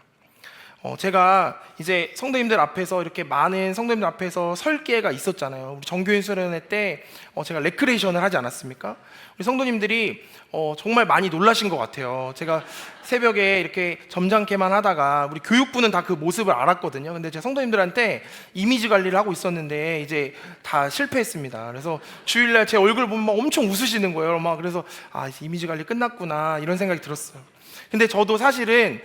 S1: 제가 이제 성도님들 앞에서, 이렇게 많은 성도님들 앞에서 설 기회가 있었잖아요. 우리 정교인 수련회 때 제가 레크레이션을 하지 않았습니까? 우리 성도님들이 정말 많이 놀라신 것 같아요. 제가 새벽에 이렇게 점잖게만 하다가 우리 교육부는 다 그 모습을 알았거든요. 근데 제 성도님들한테 이미지 관리를 하고 있었는데 이제 다 실패했습니다. 그래서 주일날 제 얼굴 보면 막 엄청 웃으시는 거예요. 막 그래서 이미지 관리 끝났구나 이런 생각이 들었어요. 근데 저도 사실은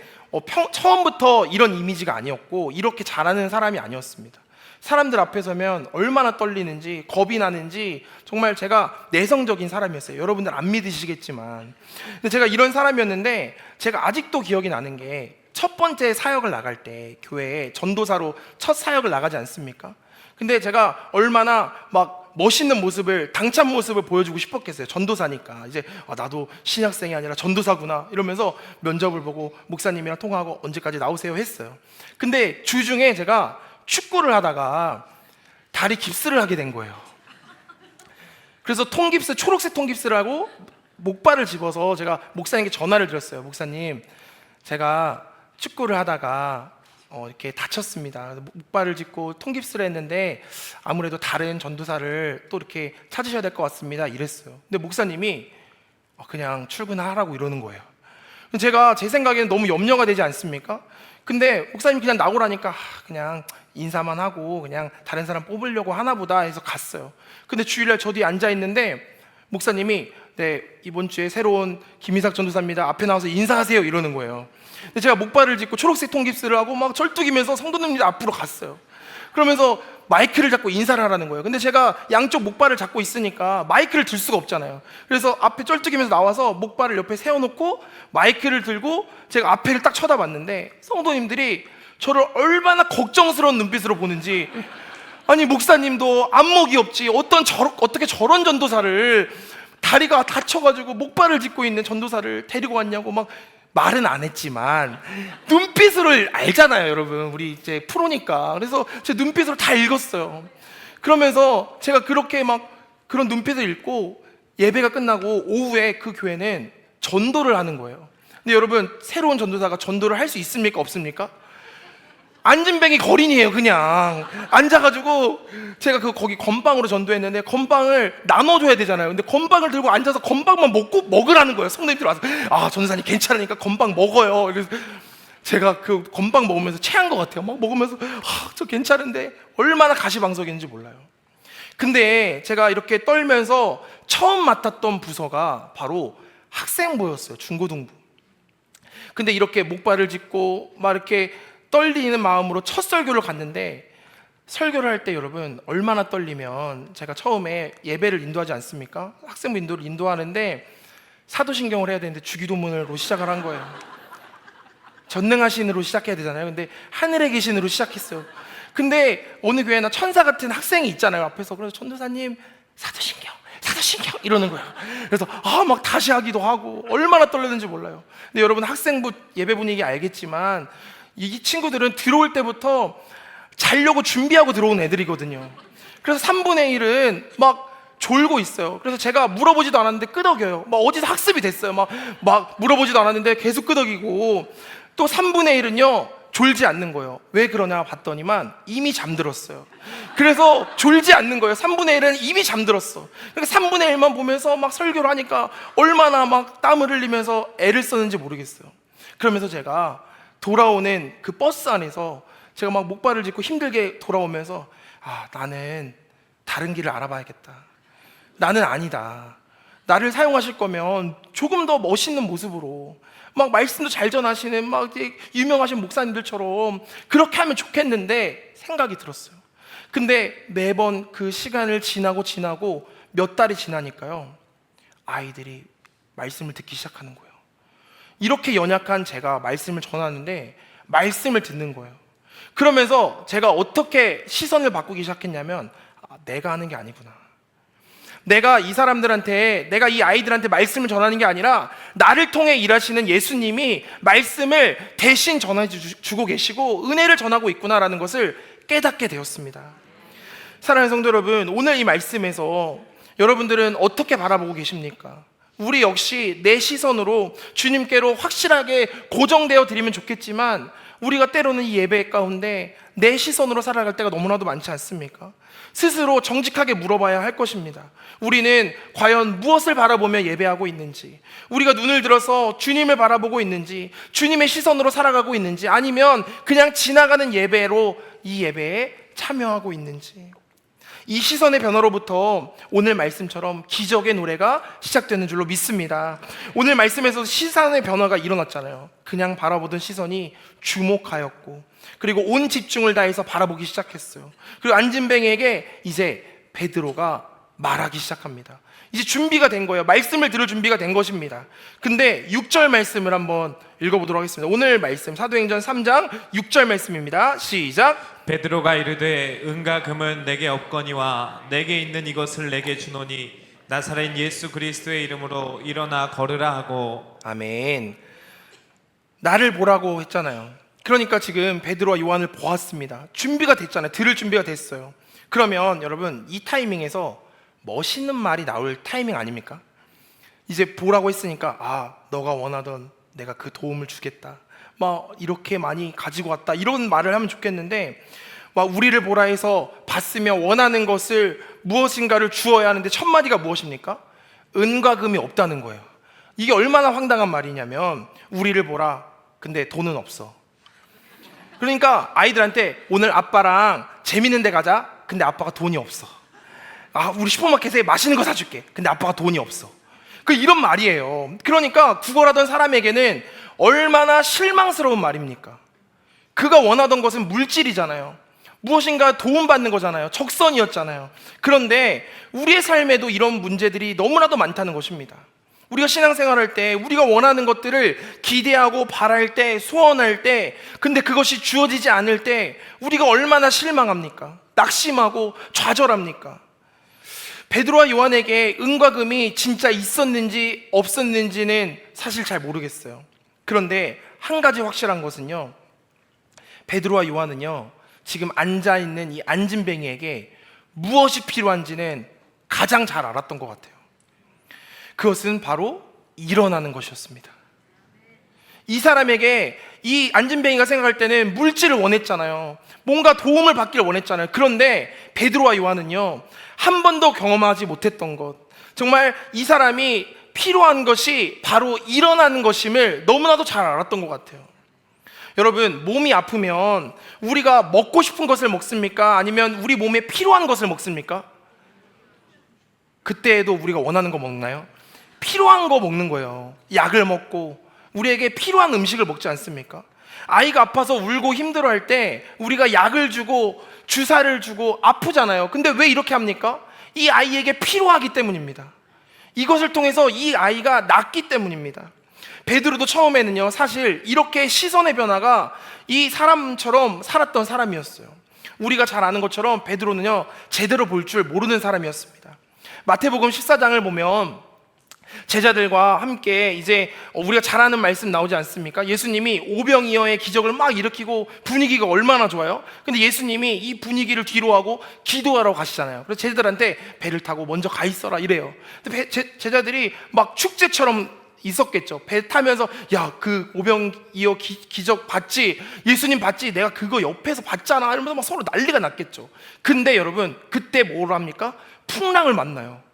S1: 처음부터 이런 이미지가 아니었고 이렇게 잘하는 사람이 아니었습니다. 사람들 앞에 서면 얼마나 떨리는지 겁이 나는지 정말 제가 내성적인 사람이었어요. 여러분들 안 믿으시겠지만, 근데 제가 이런 사람이었는데 제가 아직도 기억이 나는 게 첫 번째 사역을 나갈 때 교회에 전도사로 첫 사역을 나가지 않습니까? 근데 제가 얼마나 막 멋있는 모습을, 당찬 모습을 보여주고 싶었겠어요. 전도사니까. 이제 나도 신학생이 아니라 전도사구나 이러면서 면접을 보고 목사님이랑 통화하고 언제까지 나오세요 했어요. 근데 주중에 제가 축구를 하다가 다리 깁스를 하게 된 거예요. 그래서 통깁스, 초록색 통깁스를 하고 목발을 집어서 제가 목사님께 전화를 드렸어요. 목사님, 제가 축구를 하다가 이렇게 다쳤습니다. 목발을 짚고 통깁스를 했는데 아무래도 다른 전도사를 또 이렇게 찾으셔야 될 것 같습니다. 이랬어요. 근데 목사님이 그냥 출근하라고 이러는 거예요. 제가 제 생각에는 너무 염려가 되지 않습니까? 근데 목사님이 그냥 나오라니까 그냥 인사만 하고 그냥 다른 사람 뽑으려고 하나 보다 해서 갔어요. 근데 주일날 저 뒤에 앉아 있는데 목사님이 네, 이번 주에 새로운 김이삭 전도사입니다. 앞에 나와서 인사하세요 이러는 거예요. 근데 제가 목발을 짚고 초록색 통깁스를 하고 막 절뚝이면서 성도님들 앞으로 갔어요. 그러면서 마이크를 잡고 인사를 하라는 거예요. 근데 제가 양쪽 목발을 잡고 있으니까 마이크를 들 수가 없잖아요. 그래서 앞에 쩔뚝이면서 나와서 목발을 옆에 세워놓고 마이크를 들고 제가 앞에를 딱 쳐다봤는데 성도님들이 저를 얼마나 걱정스러운 눈빛으로 보는지, 아니 목사님도 안목이 없지 어떻게 저런 전도사를, 다리가 다쳐가지고 목발을 짚고 있는 전도사를 데리고 왔냐고 막 말은 안 했지만 눈빛으로 알잖아요 여러분, 우리 이제 프로니까. 그래서 제 눈빛으로 다 읽었어요. 그러면서 제가 그렇게 막 그런 눈빛을 읽고 예배가 끝나고 오후에 그 교회는 전도를 하는 거예요. 근데 여러분, 새로운 전도사가 전도를 할 수 있습니까 없습니까? 앉은뱅이 거린이에요. 그냥 앉아가지고 제가 거기 건빵으로 전도했는데 건빵을 나눠줘야 되잖아요. 근데 건빵을 들고 앉아서 건빵만 먹으라는 거예요. 성도님들 와서 전도사님 괜찮으니까 건빵 먹어요. 그래서 제가 그 건빵 먹으면서 체한 것 같아요. 막 먹으면서 저 괜찮은데 얼마나 가시방석인지 몰라요. 근데 제가 이렇게 떨면서 처음 맡았던 부서가 바로 학생부였어요. 중고등부. 근데 이렇게 목발을 짚고 막 이렇게 떨리는 마음으로 첫 설교를 갔는데, 설교를 할 때 여러분 얼마나 떨리면, 제가 처음에 예배를 인도하지 않습니까? 학생부 인도를 인도하는데 사도신경을 해야 되는데 주기도문으로 시작을 한 거예요. 전능하신으로 시작해야 되잖아요. 근데 하늘에 계신으로 시작했어요. 근데 어느 교회나 천사 같은 학생이 있잖아요 앞에서. 그래서 전도사님 사도신경 이러는 거예요. 그래서 막 다시 하기도 하고 얼마나 떨렸는지 몰라요. 근데 여러분, 학생부 예배 분위기 알겠지만 이 친구들은 들어올 때부터 자려고 준비하고 들어온 애들이거든요. 그래서 3분의 1은 막 졸고 있어요. 그래서 제가 물어보지도 않았는데 끄덕여요. 막 어디서 학습이 됐어요. 막 물어보지도 않았는데 계속 끄덕이고, 또 3분의 1은요 졸지 않는 거예요. 왜 그러냐 봤더니만 이미 잠들었어요. 그래서 졸지 않는 거예요. 3분의 1은 이미 잠들었어. 그러니까 3분의 1만 보면서 막 설교를 하니까 얼마나 막 땀을 흘리면서 애를 썼는지 모르겠어요. 그러면서 제가 돌아오는 그 버스 안에서 제가 막 목발을 짚고 힘들게 돌아오면서 나는 다른 길을 알아봐야겠다. 나는 아니다. 나를 사용하실 거면 조금 더 멋있는 모습으로 막 말씀도 잘 전하시는 막 유명하신 목사님들처럼 그렇게 하면 좋겠는데 생각이 들었어요. 근데 매번 그 시간을 지나고 몇 달이 지나니까요, 아이들이 말씀을 듣기 시작하는 거예요. 이렇게 연약한 제가 말씀을 전하는데 말씀을 듣는 거예요. 그러면서 제가 어떻게 시선을 바꾸기 시작했냐면, 내가 하는 게 아니구나. 내가 이 사람들한테, 내가 이 아이들한테 말씀을 전하는 게 아니라 나를 통해 일하시는 예수님이 말씀을 대신 전해 주고 계시고 은혜를 전하고 있구나라는 것을 깨닫게 되었습니다. 사랑하는 성도 여러분, 오늘 이 말씀에서 여러분들은 어떻게 바라보고 계십니까? 우리 역시 내 시선으로 주님께로 확실하게 고정되어 드리면 좋겠지만, 우리가 때로는 이 예배 가운데 내 시선으로 살아갈 때가 너무나도 많지 않습니까? 스스로 정직하게 물어봐야 할 것입니다. 우리는 과연 무엇을 바라보며 예배하고 있는지, 우리가 눈을 들어서 주님을 바라보고 있는지, 주님의 시선으로 살아가고 있는지, 아니면 그냥 지나가는 예배로 이 예배에 참여하고 있는지. 이 시선의 변화로부터 오늘 말씀처럼 기적의 노래가 시작되는 줄로 믿습니다. 오늘 말씀에서 시선의 변화가 일어났잖아요. 그냥 바라보던 시선이 주목하였고, 그리고 온 집중을 다해서 바라보기 시작했어요. 그리고 안진뱅이에게 이제 베드로가 말하기 시작합니다. 이제 준비가 된 거예요. 말씀을 들을 준비가 된 것입니다. 근데 6절 말씀을 한번 읽어보도록 하겠습니다. 오늘 말씀 사도행전 3장 6절 말씀입니다. 시작.
S2: 베드로가 이르되 은과 금은 내게 없거니와 내게 있는 이것을 내게 주노니 나사렛 예수 그리스도의 이름으로 일어나 걸으라 하고.
S1: 아멘. 나를 보라고 했잖아요. 그러니까 지금 베드로와 요한을 보았습니다. 준비가 됐잖아요. 들을 준비가 됐어요. 그러면 여러분, 이 타이밍에서 멋있는 말이 나올 타이밍 아닙니까? 이제 보라고 했으니까, 아, 너가 원하던 내가 그 도움을 주겠다, 막 이렇게 많이 가지고 왔다, 이런 말을 하면 좋겠는데, 막 우리를 보라 해서 봤으면 원하는 것을 무엇인가를 주어야 하는데 첫 마디가 무엇입니까? 은과 금이 없다는 거예요. 이게 얼마나 황당한 말이냐면, 우리를 보라, 근데 돈은 없어. 그러니까 아이들한테 오늘 아빠랑 재밌는 데 가자, 근데 아빠가 돈이 없어. 아, 우리 슈퍼마켓에 맛있는 거 사줄게, 근데 아빠가 돈이 없어. 이런 말이에요. 그러니까 구걸하던 사람에게는 얼마나 실망스러운 말입니까? 그가 원하던 것은 물질이잖아요. 무엇인가 도움받는 거잖아요. 적선이었잖아요. 그런데 우리의 삶에도 이런 문제들이 너무나도 많다는 것입니다. 우리가 신앙생활할 때, 우리가 원하는 것들을 기대하고 바랄 때, 소원할 때, 근데 그것이 주어지지 않을 때 우리가 얼마나 실망합니까? 낙심하고 좌절합니까? 베드로와 요한에게 은과 금이 진짜 있었는지 없었는지는 사실 잘 모르겠어요. 그런데 한 가지 확실한 것은요, 베드로와 요한은요, 지금 앉아있는 이 안진뱅이에게 무엇이 필요한지는 가장 잘 알았던 것 같아요. 그것은 바로 일어나는 것이었습니다. 이 사람에게, 이 안진뱅이가 생각할 때는 물질을 원했잖아요. 뭔가 도움을 받기를 원했잖아요. 그런데 베드로와 요한은요, 한 번도 경험하지 못했던 것, 정말 이 사람이 필요한 것이 바로 일어나는 것임을 너무나도 잘 알았던 것 같아요. 여러분, 몸이 아프면 우리가 먹고 싶은 것을 먹습니까? 아니면 우리 몸에 필요한 것을 먹습니까? 그때에도 우리가 원하는 거 먹나요? 필요한 거 먹는 거예요. 약을 먹고 우리에게 필요한 음식을 먹지 않습니까? 아이가 아파서 울고 힘들어할 때 우리가 약을 주고 주사를 주고 아프잖아요. 근데 왜 이렇게 합니까? 이 아이에게 필요하기 때문입니다. 이것을 통해서 이 아이가 낫기 때문입니다. 베드로도 처음에는요, 사실 이렇게 시선의 변화가 이 사람처럼 살았던 사람이었어요. 우리가 잘 아는 것처럼 베드로는요, 제대로 볼 줄 모르는 사람이었습니다. 마태복음 14장을 보면 제자들과 함께 이제 우리가 잘 아는 말씀 나오지 않습니까? 예수님이 오병이어의 기적을 막 일으키고 분위기가 얼마나 좋아요? 근데 예수님이 이 분위기를 뒤로 하고 기도하러 가시잖아요. 그래서 제자들한테 배를 타고 먼저 가 있어라 이래요. 근데 제자들이 막 축제처럼 있었겠죠. 배 타면서, 야, 그 오병이어 기적 봤지? 예수님 봤지? 내가 그거 옆에서 봤잖아, 이러면서 막 서로 난리가 났겠죠. 근데 여러분, 그때 뭘 합니까? 풍랑을 만나요.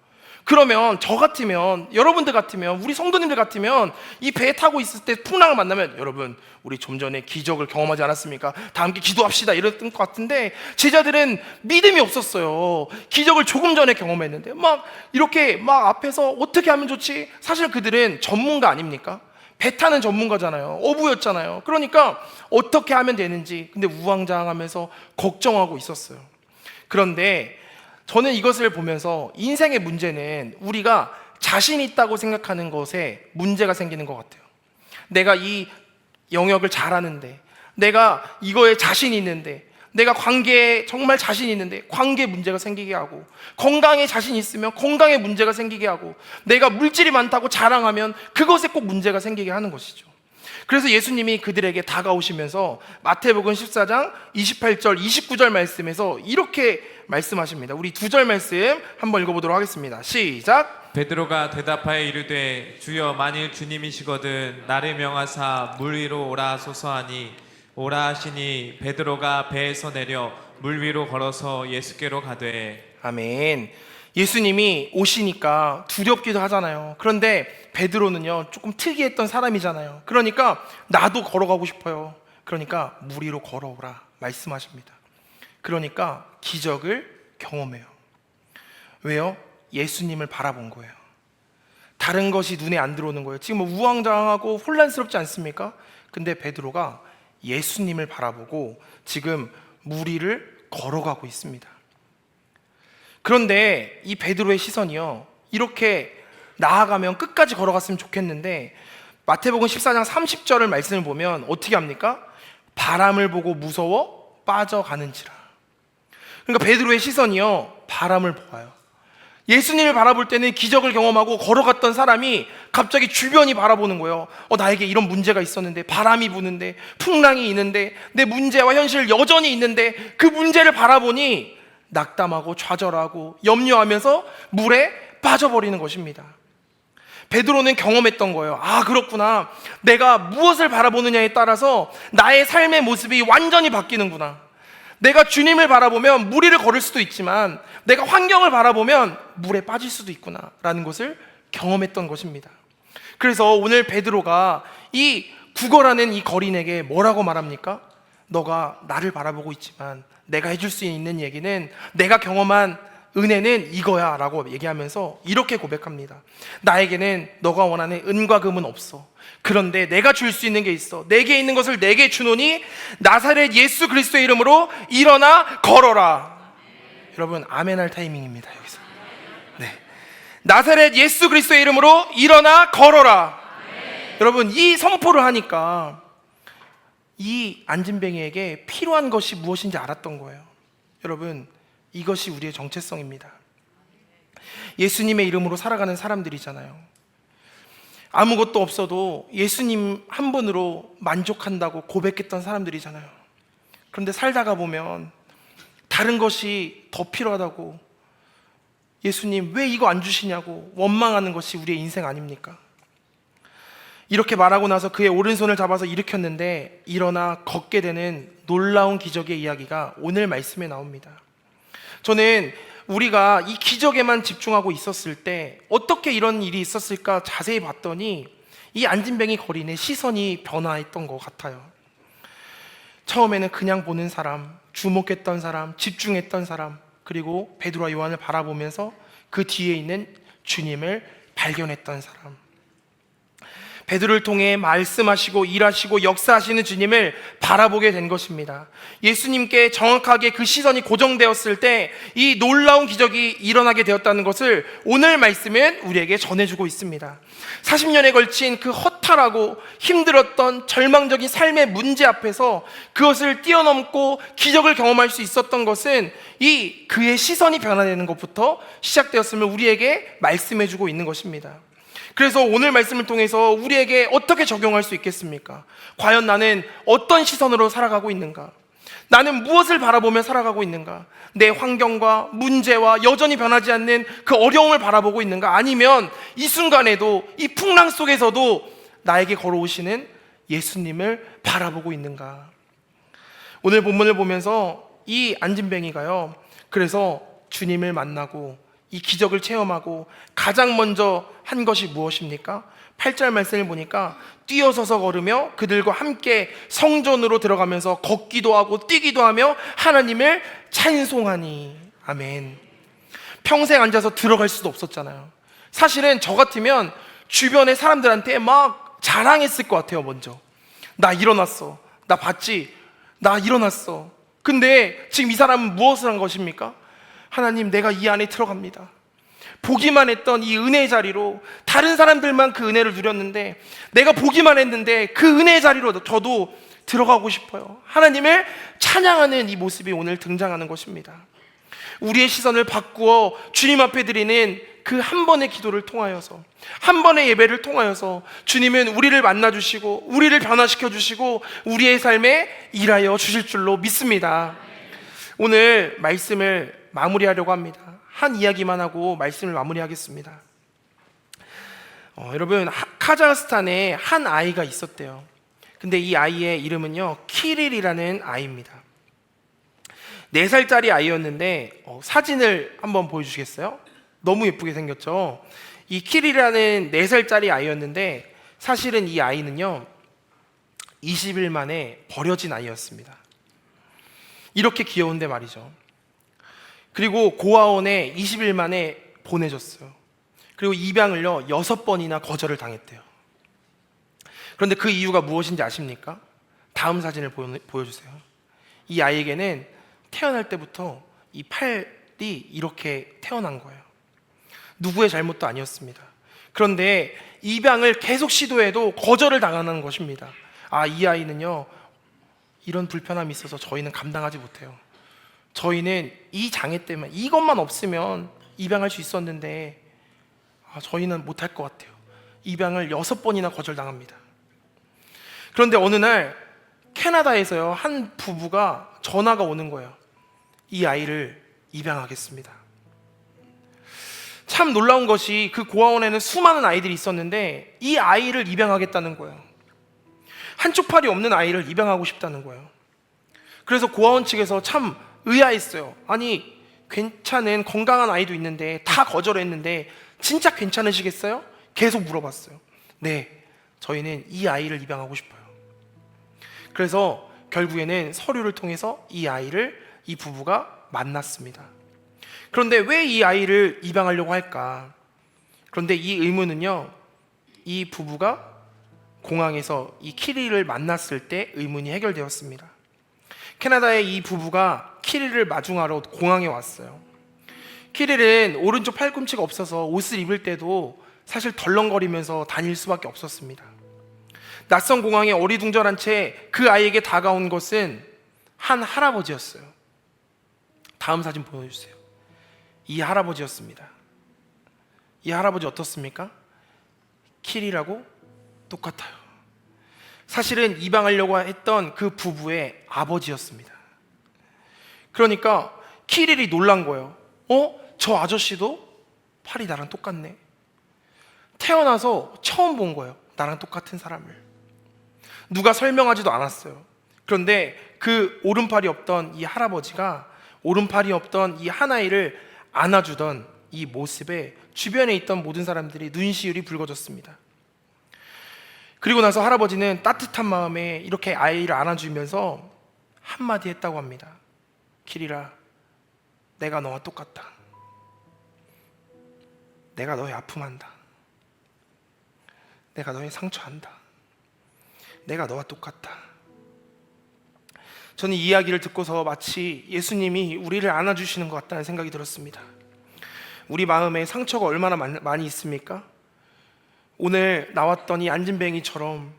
S1: 그러면 저 같으면, 여러분들 같으면, 우리 성도님들 같으면 이 배 타고 있을 때 풍랑을 만나면, 여러분, 우리 좀 전에 기적을 경험하지 않았습니까? 다 함께 기도합시다 이랬던 것 같은데, 제자들은 믿음이 없었어요. 기적을 조금 전에 경험했는데 막 이렇게 막 앞에서 어떻게 하면 좋지? 사실 그들은 전문가 아닙니까? 배 타는 전문가잖아요. 어부였잖아요. 그러니까 어떻게 하면 되는지 근데 우왕좌왕하면서 걱정하고 있었어요. 그런데 저는 이것을 보면서 인생의 문제는 우리가 자신 있다고 생각하는 것에 문제가 생기는 것 같아요. 내가 이 영역을 잘하는데, 내가 이거에 자신 있는데, 내가 관계에 정말 자신 있는데 관계에 문제가 생기게 하고, 건강에 자신 있으면 건강에 문제가 생기게 하고, 내가 물질이 많다고 자랑하면 그것에 꼭 문제가 생기게 하는 것이죠. 그래서 예수님이 그들에게 다가오시면서 마태복음 14장 28절 29절 말씀에서 이렇게 말씀하십니다. 우리 2절 말씀 한번 읽어보도록 하겠습니다. 시작.
S2: 베드로가 대답하여 이르되 주여, 만일 주님이시거든 나를 명하사 물 위로 오라 하소서 하니, 오라 하시니 베드로가 배에서 내려 물 위로 걸어서 예수께로 가되.
S1: 아멘. 예수님이 오시니까 두렵기도 하잖아요. 그런데 베드로는요, 조금 특이했던 사람이잖아요. 그러니까 나도 걸어가고 싶어요. 그러니까 물 위로 걸어오라 말씀하십니다. 그러니까 기적을 경험해요. 왜요? 예수님을 바라본 거예요. 다른 것이 눈에 안 들어오는 거예요. 지금 우왕좌왕하고 혼란스럽지 않습니까? 근데 베드로가 예수님을 바라보고 지금 물 위를 걸어가고 있습니다. 그런데 이 베드로의 시선이요, 이렇게 나아가면 끝까지 걸어갔으면 좋겠는데, 마태복음 14장 30절을 말씀을 보면 어떻게 합니까? 바람을 보고 무서워 빠져가는지라. 그러니까 베드로의 시선이요, 바람을 보아요. 예수님을 바라볼 때는 기적을 경험하고 걸어갔던 사람이 갑자기 주변이 바라보는 거예요. 나에게 이런 문제가 있었는데, 바람이 부는데, 풍랑이 있는데, 내 문제와 현실 여전히 있는데, 그 문제를 바라보니 낙담하고 좌절하고 염려하면서 물에 빠져버리는 것입니다. 베드로는 경험했던 거예요. 아, 그렇구나. 내가 무엇을 바라보느냐에 따라서 나의 삶의 모습이 완전히 바뀌는구나. 내가 주님을 바라보면 물 위를 걸을 수도 있지만 내가 환경을 바라보면 물에 빠질 수도 있구나 라는 것을 경험했던 것입니다. 그래서 오늘 베드로가 이 구걸하는 이 거린에게 뭐라고 말합니까? 너가 나를 바라보고 있지만 내가 해줄 수 있는 얘기는, 내가 경험한 은혜는 이거야 라고 얘기하면서 이렇게 고백합니다. 나에게는 너가 원하는 은과 금은 없어. 그런데 내가 줄 수 있는 게 있어. 내게 있는 것을 내게 주노니 나사렛 예수 그리스도의 이름으로 일어나 걸어라. 여러분, 아멘 할 타이밍입니다. 여기서. 네. 나사렛 예수 그리스도의 이름으로 일어나 걸어라. 여러분, 이 선포를 하니까 이 안진뱅이에게 필요한 것이 무엇인지 알았던 거예요. 여러분, 이것이 우리의 정체성입니다. 예수님의 이름으로 살아가는 사람들이잖아요. 아무것도 없어도 예수님 한 분으로 만족한다고 고백했던 사람들이잖아요. 그런데 살다가 보면 다른 것이 더 필요하다고, 예수님 왜 이거 안 주시냐고 원망하는 것이 우리의 인생 아닙니까? 이렇게 말하고 나서 그의 오른손을 잡아서 일으켰는데 일어나 걷게 되는 놀라운 기적의 이야기가 오늘 말씀에 나옵니다. 저는 우리가 이 기적에만 집중하고 있었을 때 어떻게 이런 일이 있었을까 자세히 봤더니 이 안진뱅이 거린의 시선이 변화했던 것 같아요. 처음에는 그냥 보는 사람, 주목했던 사람, 집중했던 사람, 그리고 베드로와 요한을 바라보면서 그 뒤에 있는 주님을 발견했던 사람. 베드로를 통해 말씀하시고 일하시고 역사하시는 주님을 바라보게 된 것입니다. 예수님께 정확하게 그 시선이 고정되었을 때 이 놀라운 기적이 일어나게 되었다는 것을 오늘 말씀은 우리에게 전해주고 있습니다. 40년에 걸친 그 허탈하고 힘들었던 절망적인 삶의 문제 앞에서 그것을 뛰어넘고 기적을 경험할 수 있었던 것은 이 그의 시선이 변화되는 것부터 시작되었음을 우리에게 말씀해주고 있는 것입니다. 그래서 오늘 말씀을 통해서 우리에게 어떻게 적용할 수 있겠습니까? 과연 나는 어떤 시선으로 살아가고 있는가? 나는 무엇을 바라보며 살아가고 있는가? 내 환경과 문제와 여전히 변하지 않는 그 어려움을 바라보고 있는가? 아니면 이 순간에도 이 풍랑 속에서도 나에게 걸어오시는 예수님을 바라보고 있는가? 오늘 본문을 보면서 이 안진뱅이가요, 그래서 주님을 만나고 이 기적을 체험하고 가장 먼저 한 것이 무엇입니까? 8절 말씀을 보니까 뛰어서서 걸으며 그들과 함께 성전으로 들어가면서 걷기도 하고 뛰기도 하며 하나님을 찬송하니. 아멘. 평생 앉아서 들어갈 수도 없었잖아요. 사실은 저 같으면 주변의 사람들한테 막 자랑했을 것 같아요. 먼저 나 일어났어, 나 봤지, 나 일어났어. 근데 지금 이 사람은 무엇을 한 것입니까? 하나님, 내가 이 안에 들어갑니다. 보기만 했던 이 은혜의 자리로, 다른 사람들만 그 은혜를 누렸는데 내가 보기만 했는데 그 은혜의 자리로 저도 들어가고 싶어요. 하나님을 찬양하는 이 모습이 오늘 등장하는 것입니다. 우리의 시선을 바꾸어 주님 앞에 드리는 그 한 번의 기도를 통하여서, 한 번의 예배를 통하여서 주님은 우리를 만나주시고 우리를 변화시켜 주시고 우리의 삶에 일하여 주실 줄로 믿습니다. 오늘 말씀을 마무리하려고 합니다. 한 이야기만 하고 말씀을 마무리하겠습니다. 여러분, 카자흐스탄에 한 아이가 있었대요. 근데 이 아이의 이름은요, 키릴이라는 아이입니다. 4살짜리 아이였는데 사진을 한번 보여주시겠어요? 너무 예쁘게 생겼죠? 이 키릴이라는 4살짜리 아이였는데 사실은 이 아이는요 20일 만에 버려진 아이였습니다. 이렇게 귀여운데 말이죠. 그리고 고아원에 20일 만에 보내줬어요. 그리고 입양을요 6번이나 거절을 당했대요. 그런데 그 이유가 무엇인지 아십니까? 다음 사진을 보여주세요. 이 아이에게는 태어날 때부터 이 팔이 이렇게 태어난 거예요. 누구의 잘못도 아니었습니다. 그런데 입양을 계속 시도해도 거절을 당하는 것입니다. 이 아이는요 이런 불편함이 있어서 저희는 감당하지 못해요. 저희는 이 장애 때문에 이것만 없으면 입양할 수 있었는데 저희는 못할 것 같아요. 입양을 6번이나 거절당합니다. 그런데 어느 날 캐나다에서요, 한 부부가 전화가 오는 거예요. 이 아이를 입양하겠습니다. 참 놀라운 것이 그 고아원에는 수많은 아이들이 있었는데 이 아이를 입양하겠다는 거예요. 한쪽 팔이 없는 아이를 입양하고 싶다는 거예요. 그래서 고아원 측에서 참 의아했어요. 아니, 괜찮은 건강한 아이도 있는데 다 거절했는데 진짜 괜찮으시겠어요? 계속 물어봤어요. 네, 저희는 이 아이를 입양하고 싶어요. 그래서 결국에는 서류를 통해서 이 부부가 만났습니다. 그런데 왜 이 아이를 입양하려고 할까? 그런데 이 의문은요, 이 부부가 공항에서 이 키리를 만났을 때 의문이 해결되었습니다. 캐나다의 이 부부가 키리를 마중하러 공항에 왔어요. 키리는 오른쪽 팔꿈치가 없어서 옷을 입을 때도 사실 덜렁거리면서 다닐 수밖에 없었습니다. 낯선 공항에 어리둥절한 채 그 아이에게 다가온 것은 한 할아버지였어요. 다음 사진 보여주세요. 이 할아버지였습니다. 이 할아버지 어떻습니까? 키리라고 똑같아요. 사실은 입양하려고 했던 그 부부의 아버지였습니다. 그러니까 키릴이 놀란 거예요. 저 아저씨도 팔이 나랑 똑같네. 태어나서 처음 본 거예요. 나랑 똑같은 사람을. 누가 설명하지도 않았어요. 그런데 그 오른팔이 없던 이 할아버지가 오른팔이 없던 이 한 아이를 안아주던 이 모습에 주변에 있던 모든 사람들이 눈시울이 붉어졌습니다. 그리고 나서 할아버지는 따뜻한 마음에 이렇게 아이를 안아주면서 한마디 했다고 합니다. 키리라, 내가 너와 똑같다. 내가 너의 아픔 안다. 내가 너의 상처 안다. 내가 너와 똑같다. 저는 이 이야기를 듣고서 마치 예수님이 우리를 안아주시는 것 같다는 생각이 들었습니다. 우리 마음에 상처가 얼마나 많이 있습니까? 오늘 나왔던 이 안진뱅이처럼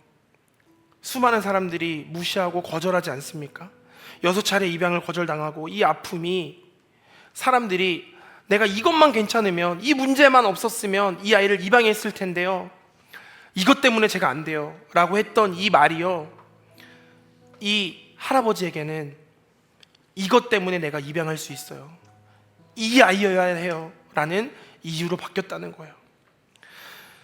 S1: 수많은 사람들이 무시하고 거절하지 않습니까? 6차례 입양을 거절당하고 이 아픔이 사람들이 내가 이것만 괜찮으면, 이 문제만 없었으면 이 아이를 입양했을 텐데요, 이것 때문에 제가 안 돼요 라고 했던 이 말이요, 이 할아버지에게는 이것 때문에 내가 입양할 수 있어요, 이 아이여야 해요 라는 이유로 바뀌었다는 거예요.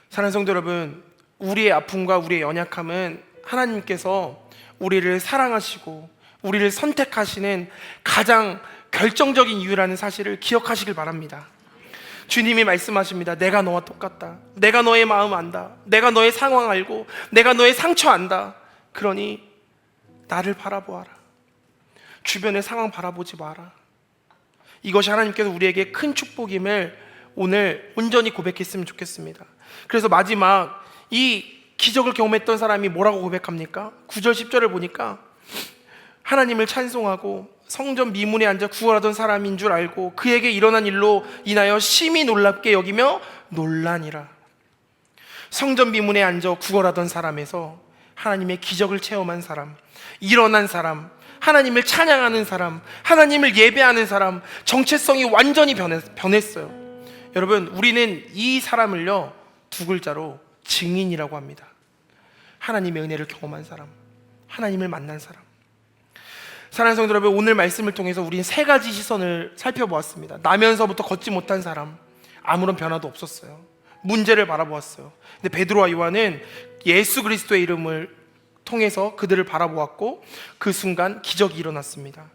S1: 사랑하는 성도 여러분, 우리의 아픔과 우리의 연약함은 하나님께서 우리를 사랑하시고 우리를 선택하시는 가장 결정적인 이유라는 사실을 기억하시길 바랍니다. 주님이 말씀하십니다. 내가 너와 똑같다. 내가 너의 마음 안다. 내가 너의 상황 알고 내가 너의 상처 안다. 그러니 나를 바라보아라. 주변의 상황 바라보지 마라. 이것이 하나님께서 우리에게 큰 축복임을 오늘 온전히 고백했으면 좋겠습니다. 그래서 마지막 이 기적을 경험했던 사람이 뭐라고 고백합니까? 9절 10절을 보니까 하나님을 찬송하고 성전 미문에 앉아 구걸하던 사람인 줄 알고 그에게 일어난 일로 인하여 심히 놀랍게 여기며 놀라니라. 성전 미문에 앉아 구걸하던 사람에서 하나님의 기적을 체험한 사람, 일어난 사람, 하나님을 찬양하는 사람, 하나님을 예배하는 사람, 정체성이 완전히 변했어요. 여러분, 우리는 이 사람을요 2글자로 증인이라고 합니다. 하나님의 은혜를 경험한 사람, 하나님을 만난 사람. 사랑하는 성도 여러분, 오늘 말씀을 통해서 우리는 3가지 시선을 살펴보았습니다. 나면서부터 걷지 못한 사람, 아무런 변화도 없었어요. 문제를 바라보았어요. 근데 베드로와 요한은 예수 그리스도의 이름을 통해서 그들을 바라보았고 그 순간 기적이 일어났습니다.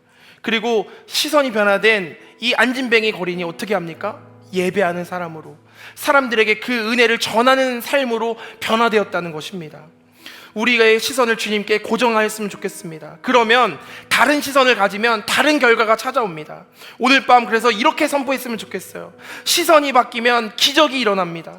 S1: 그리고 시선이 변화된 이 안진뱅이 거린이 어떻게 합니까? 예배하는 사람으로, 사람들에게 그 은혜를 전하는 삶으로 변화되었다는 것입니다. 우리의 시선을 주님께 고정하였으면 좋겠습니다. 그러면 다른 시선을 가지면 다른 결과가 찾아옵니다. 오늘 밤 그래서 이렇게 선포했으면 좋겠어요. 시선이 바뀌면 기적이 일어납니다.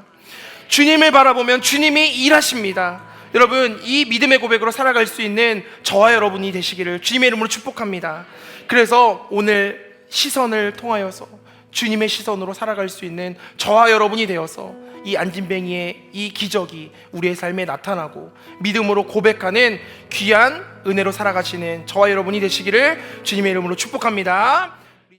S1: 주님을 바라보면 주님이 일하십니다. 여러분, 이 믿음의 고백으로 살아갈 수 있는 저와 여러분이 되시기를 주님의 이름으로 축복합니다. 그래서 오늘 시선을 통하여서 주님의 시선으로 살아갈 수 있는 저와 여러분이 되어서 이 안진뱅이의 이 기적이 우리의 삶에 나타나고 믿음으로 고백하는 귀한 은혜로 살아가시는 저와 여러분이 되시기를 주님의 이름으로 축복합니다.